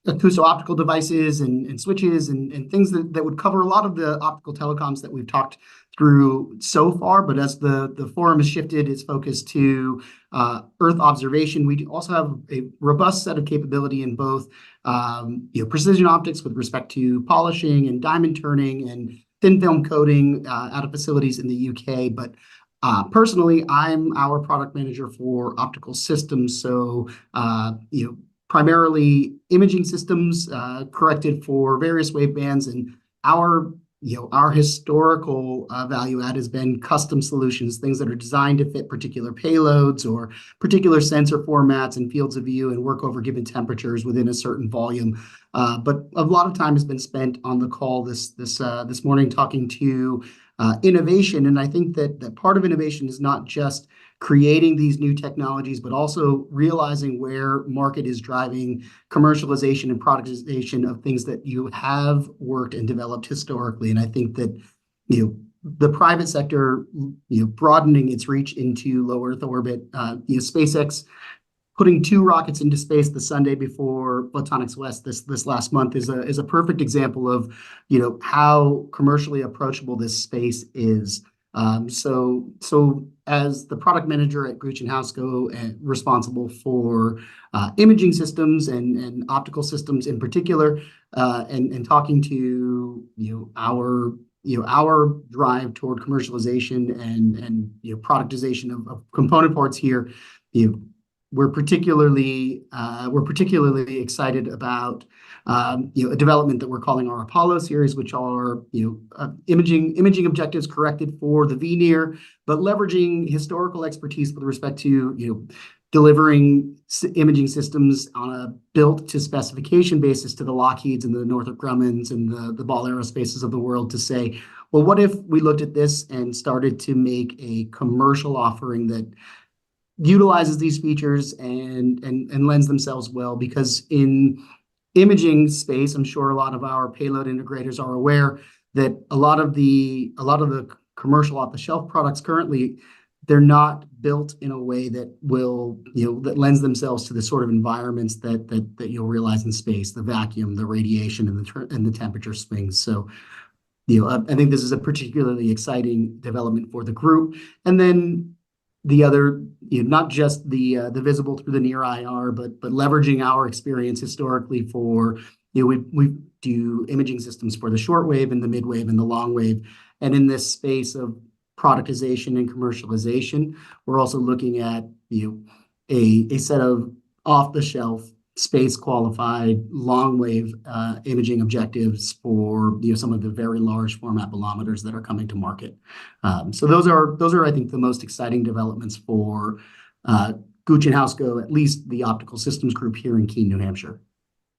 acousto-optical devices and switches and things that would cover a lot of the optical telecoms that we've talked through so far. But as the forum has shifted its focus to Earth observation, we also have a robust set of capability in both precision optics with respect to polishing and diamond turning and thin film coating out of facilities in the UK. But personally, I'm our product manager for optical systems. So, primarily imaging systems corrected for various wavebands, and our historical value add has been custom solutions, things that are designed to fit particular payloads or particular sensor formats and fields of view and work over given temperatures within a certain volume. But a lot of time has been spent on the call this morning talking to innovation, and I think that part of innovation is not just creating these new technologies, but also realizing where market is driving commercialization and productization of things that you have worked and developed historically. And I think that, the private sector, broadening its reach into low Earth orbit, SpaceX putting 2 rockets into space the Sunday before Photonics West this last month is a perfect example of, how commercially approachable this space is. So as the product manager at Gooch and Housego and responsible for imaging systems and optical systems in particular, and talking to our drive toward commercialization and productization of component parts here, we're particularly excited about a development that we're calling our Apollo series, which are imaging objectives corrected for the V-near, but leveraging historical expertise with respect to delivering imaging systems on a built to specification basis to the Lockheeds and the Northrop Grummans and the Ball Aerospaces of the world to say, well, what if we looked at this and started to make a commercial offering that utilizes these features and lends themselves well? Because in imaging space, I'm sure a lot of our payload integrators are aware that a lot of the commercial off-the-shelf products currently, they're not built in a way that will, that lends themselves to the sort of environments that you'll realize in space, the vacuum, the radiation, and the temperature swings. So, I think this is a particularly exciting development for the group. And then the other, not just the visible through the near IR, but leveraging our experience historically for, we do imaging systems for the short wave and the mid wave and the long wave. And in this space of productization and commercialization, we're also looking at, a set of off-the-shelf space qualified long wave imaging objectives for some of the very large format bolometers that are coming to market. So those are I think the most exciting developments for Gooch and Housego, at least the optical systems group here in Keene, New Hampshire.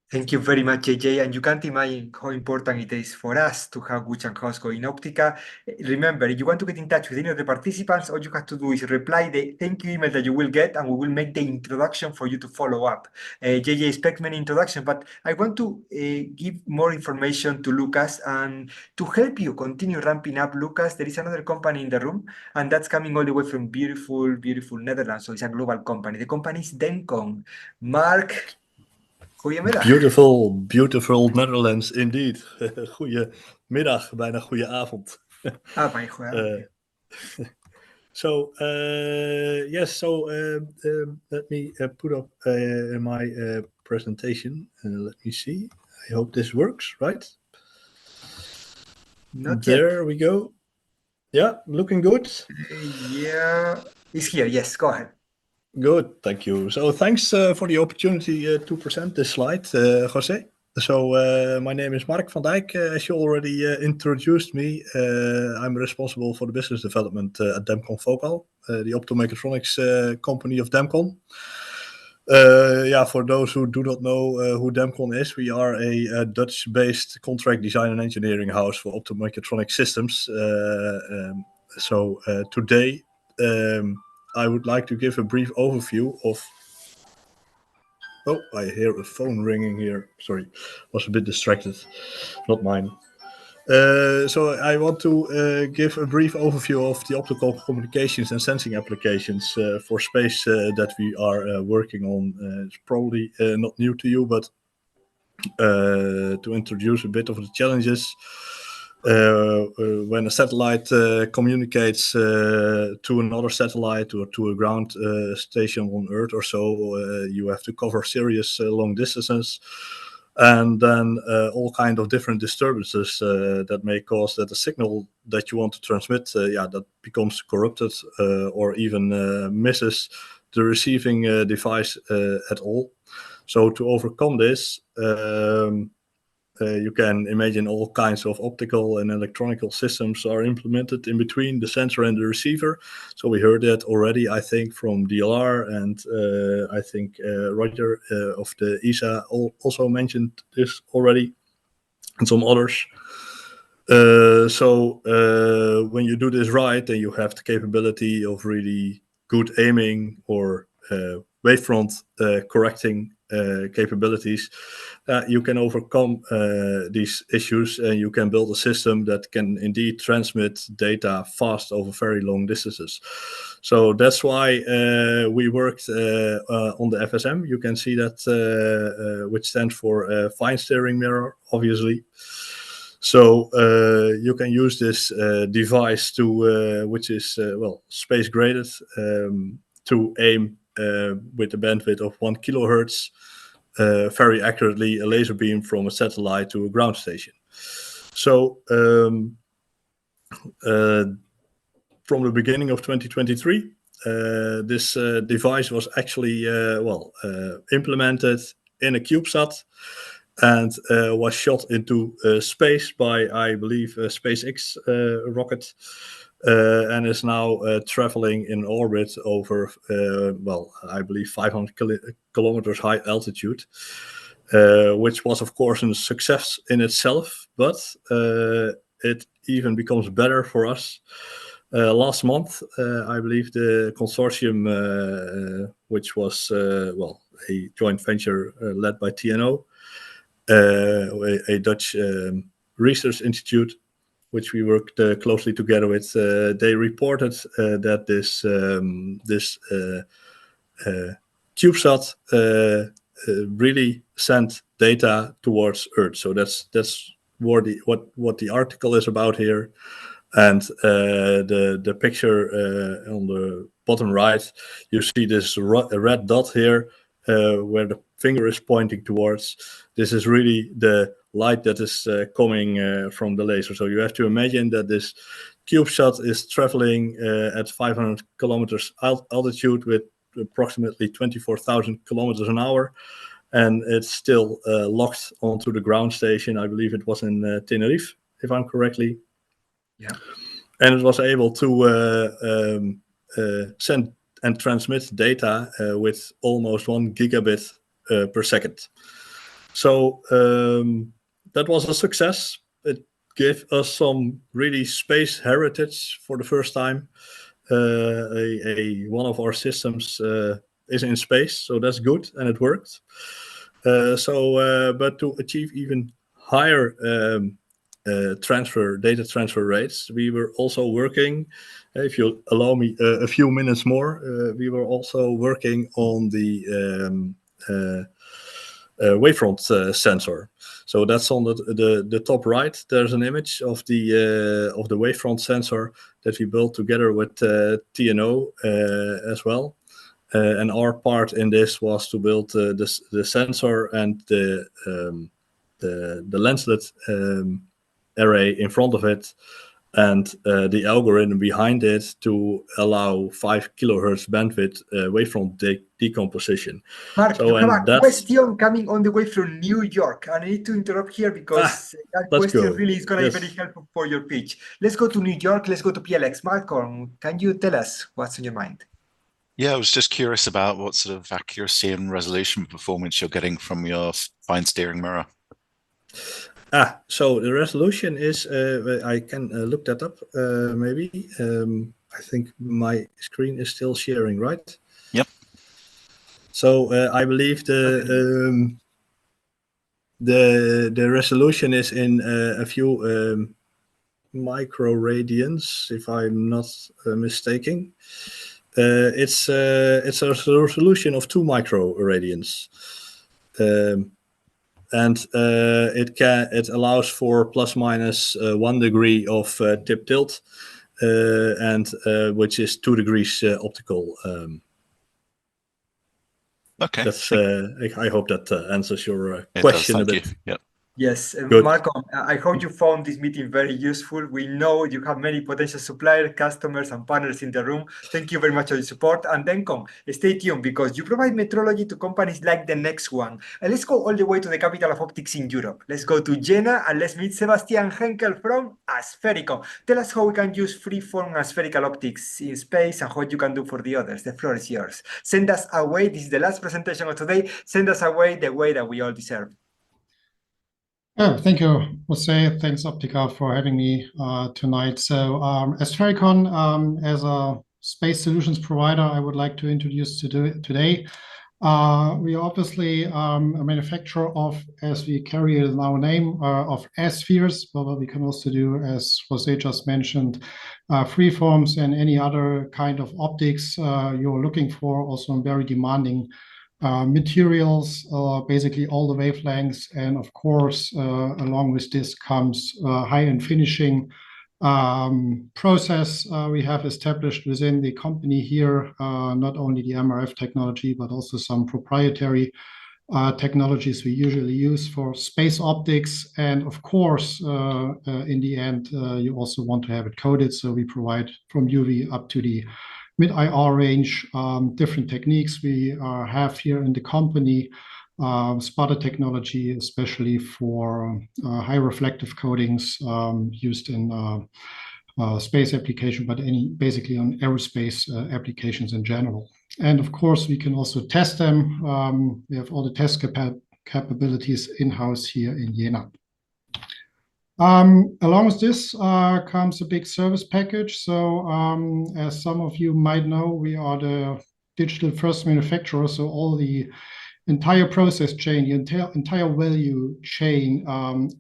Thank you very much, JJ. And you can't imagine how important it is for us to have Which and How's Going Optica. Remember, if you want to get in touch with any of the participants, all you have to do is reply the thank you email that you will get, and we will make the introduction for you to follow up. JJ expects many introductions, but I want to give more information to Lucas. And to help you continue ramping up, Lucas, there is another company in the room, and that's coming all the way from beautiful, beautiful Netherlands. So it's a global company. The company is Dencon. Mark, goedemiddag. Beautiful, beautiful Netherlands indeed. Goedemiddag, bijna goede avond. Bijna goede avond. Yes, let me put up my presentation. Let me see. I hope this works, right? Not there yet. We go. Yeah, looking good. Yeah, it's here. Yes, go ahead. Good, thank you. So thanks for the opportunity to present this slide, Jose. So my name is Mark van Dijk. As you already introduced me, I'm responsible for the business development at Demcon Focal, the optomechatronics company of Demcon. For those who do not know who Demcon is, we are a Dutch-based contract design and engineering house for optomechatronic systems. Today, I would like to give a brief overview of... Oh, I hear a phone ringing here. Sorry, was a bit distracted. Not mine. So I want to give a brief overview of the optical communications and sensing applications for space that we are working on. It's probably not new to you, but to introduce a bit of the challenges. When a satellite communicates to another satellite or to a ground station on Earth or so, you have to cover serious long distances, and then all kind of different disturbances that may cause that the signal that you want to transmit, that becomes corrupted or even misses the receiving device at all. So to overcome this, you can imagine all kinds of optical and electronical systems are implemented in between the sensor and the receiver. So we heard that already, I think, from DLR, and I think Roger of the ESA also mentioned this already, and some others. When you do this right, then you have the capability of really good aiming or wavefront correcting capabilities. You can overcome these issues, and you can build a system that can indeed transmit data fast over very long distances. So that's why we worked on the FSM. You can see that, which stands for fine steering mirror, obviously. So you can use this device to, which is space graded, to aim with a bandwidth of 1 kilohertz very accurately a laser beam from a satellite to a ground station. So from the beginning of 2023, this device was actually implemented in a CubeSat and was shot into space by, I believe, a SpaceX rocket, and is now traveling in orbit over, I believe 500 kilometers high altitude, which was, of course, a success in itself, but it even becomes better for us. Last month, I believe the consortium, which was a joint venture led by TNO, a Dutch research institute, which we worked closely together with, they reported that this CubeSat really sent data towards Earth. So that's what the article is about here. And the picture on the bottom right, you see this red dot here, where the finger is pointing towards. This is really the light that is coming from the laser. So you have to imagine that this CubeSat is traveling at 500 kilometers altitude with approximately 24,000 kilometers an hour, and it's still locked onto the ground station. I believe it was in Tenerife, if I'm correctly. Yeah. And it was able to send and transmit data with almost 1 gigabit per second. So that was a success. It gave us some really space heritage for the first time. One of our systems is in space, so that's good, and it worked. But to achieve even higher data transfer rates, we were also working, if you allow me a few minutes more, we were also working on the wavefront sensor. So that's on the top right. There's an image of the wavefront sensor that we built together with TNO as well. And our part in this was to build the sensor and the lenslet array in front of it, and the algorithm behind it to allow 5 kilohertz bandwidth wavefront decomposition. Mark, you have a question coming on the way from New York, and I need to interrupt here because that question really is going to be very helpful for your pitch. Let's go to New York. Let's go to PLX. Malcolm, can you tell us what's on your mind? Yeah, I was just curious about what sort of accuracy and resolution performance you're getting from your fine steering mirror. So the resolution is, I can look that up maybe. I think my screen is still sharing, right? Yep. So I believe the resolution is in a few microradians, if I'm not mistaken. It's a resolution of 2 microradians. And it allows for plus minus 1 degree of tip tilt, and which is 2 degrees optical. Okay. That's I hope that answers your It question does, a thank bit. you. Yep. Yes, Good. Malcolm, I hope you found this meeting very useful. We know you have many potential suppliers, customers, and partners in the room. Thank you very much for your support. And then stay tuned because you provide metrology to companies like the next one. And let's go all the way to the capital of optics in Europe. Let's go to Jena and let's meet Sebastian Henkel from Aspherico. Tell us how we can use freeform and spherical optics in space and what you can do for the others. The floor is yours. Send us away. This is the last presentation of today. Send us away the way that we all deserve. Thank you, Jose. Thanks, Optica, for having me tonight. So, Aspherico, as a space solutions provider, I would like to introduce today. We are obviously a manufacturer of, as we carry it in our name, of S-spheres, but we can also do, as Jose just mentioned, freeforms and any other kind of optics you're looking for, also in very demanding materials, basically all the wavelengths, and of course, along with this comes high-end finishing process we have established within the company here, not only the MRF technology, but also some proprietary technologies we usually use for space optics. And of course, in the end, you also want to have it coded, so we provide from UV up to the mid-IR range, different techniques we have here in the company, spotter technology, especially for high reflective coatings used in space application, but basically on aerospace applications in general. And of course, we can also test them. We have all the test capabilities in-house here in Jena. Along with this comes a big service package. So as some of you might know, we are the digital first manufacturer. So all the entire process chain, the entire value chain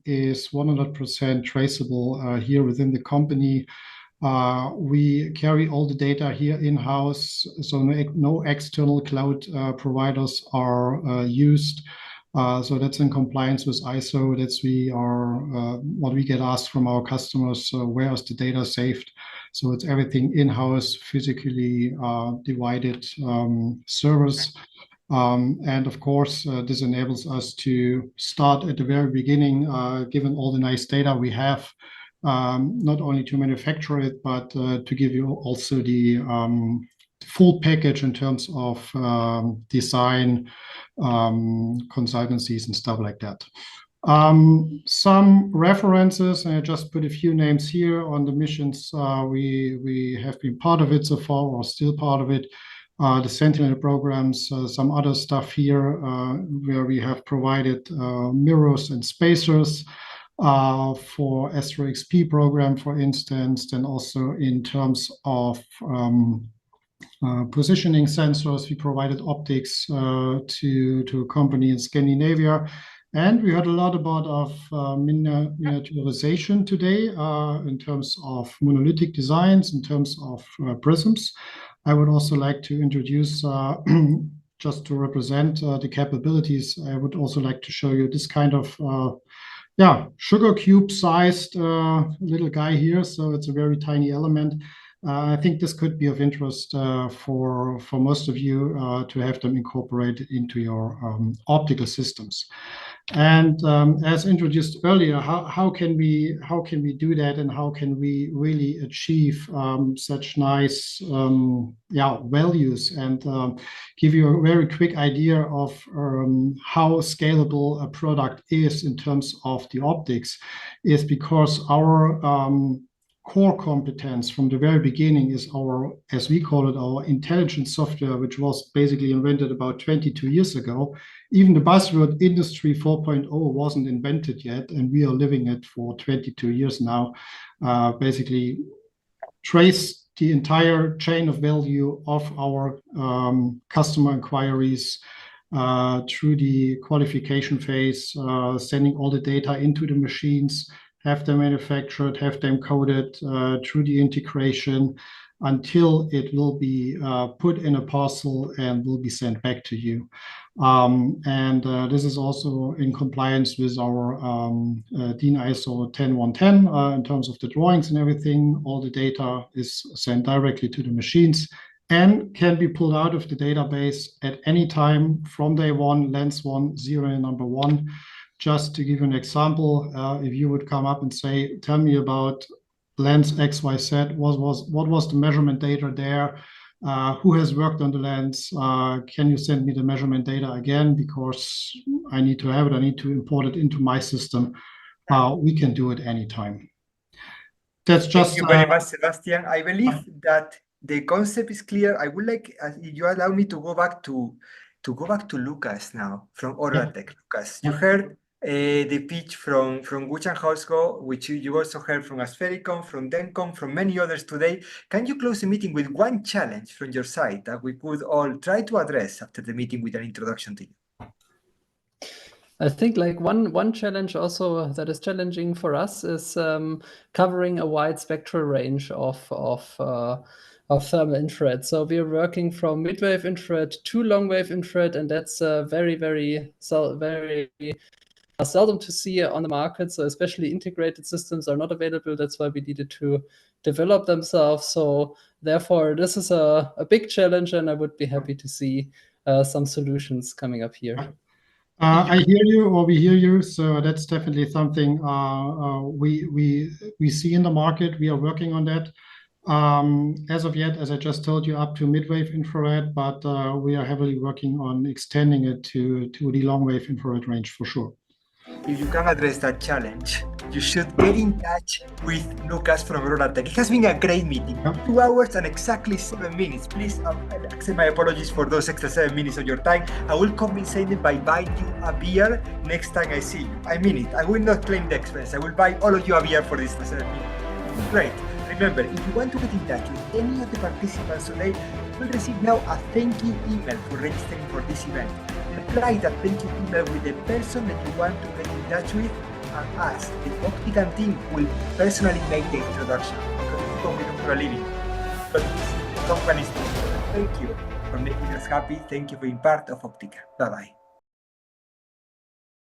is 100% traceable here within the company. We carry all the data here in-house, so no external cloud providers are used. So that's in compliance with ISO. That's what we get asked from our customers. So where is the data saved? So it's everything in-house, physically divided servers. And of course, this enables us to start at the very beginning, given all the nice data we have, not only to manufacture it, but to give you also the full package in terms of design, consultancies and stuff like that. Some references, and I just put a few names here on the missions we have been part of it so far, or still part of it. the Sentinel programs, some other stuff here where we have provided mirrors and spacers for Astro XP program, for instance, then also in terms of positioning sensors, we provided optics to a company in Scandinavia. And we heard a lot about miniaturization today in terms of monolithic designs, in terms of prisms. I would also like to introduce, just to represent the capabilities, I would also like to show you this kind of sugar cube sized little guy here. So it's a very tiny element. I think this could be of interest for most of you to have them incorporated into your optical systems. And as introduced earlier, how can we do that, and how can we really achieve such nice values, and give you a very quick idea of how scalable a product is in terms of the optics, is because our core competence from the very beginning is our, as we call it, our intelligence software, which was basically invented about 22 years ago. Even the buzzword Industry 4.0 wasn't invented yet, and we are living it for 22 years now. Basically trace the entire chain of value of our customer inquiries through the qualification phase, sending all the data into the machines, have them manufactured, have them coded through the integration until it will be put in a parcel and will be sent back to you. This is also in compliance with our DIN ISO 10110 in terms of the drawings and everything. All the data is sent directly to the machines and can be pulled out of the database at any time from day one, lens one, serial number one. Just to give you an example, if you would come up and say, tell me about lens XYZ, what was the measurement data there? Who has worked on the lens? Can you send me the measurement data again? Because I need to have it, I need to import it into my system. We can do it anytime. That's just. Thank you very much, Sebastian. I believe that the concept is clear. I would like, if you allow me, to go back to Lucas now from OroraTech. Lucas, you heard the pitch from Gucci and Housego, which you also heard from Asfericom, from Dencom, from many others today. Can you close the meeting with one challenge from your side that we could all try to address after the meeting with an introduction to you? I think like one challenge also that is challenging for us is covering a wide spectral range of thermal infrared. So we are working from mid-wave infrared to long-wave infrared, and that's very seldom to see on the market. So especially integrated systems are not available. That's why we needed to develop themselves. So therefore, this is a big challenge, and I would be happy to see some solutions coming up here. I hear you, or we hear you. So that's definitely something we see in the market. We are working on that. As of yet, as I just told you, up to mid-wave infrared, but we are heavily working on extending it to the long-wave infrared range for sure. If you can address that challenge, you should get in touch with Lucas from OroraTech. It has been a great meeting. 2 hours and exactly 7 minutes. Please accept my apologies for those extra 7 minutes of your time. I will compensate it by buying you a beer next time I see you. I mean it. I will not claim the expense. I will buy all of you a beer for this 7 minutes. Great. Remember, if you want to get in touch with any of the participants today, you will receive now a thank you email for registering for this event. Reply that thank you email with the person that you want to get in touch with, and us, the Optical team, will personally make the introduction, because it's what we do for a living. But companies do. Thank you for making us happy. Thank you for being part of Optica. Bye-bye.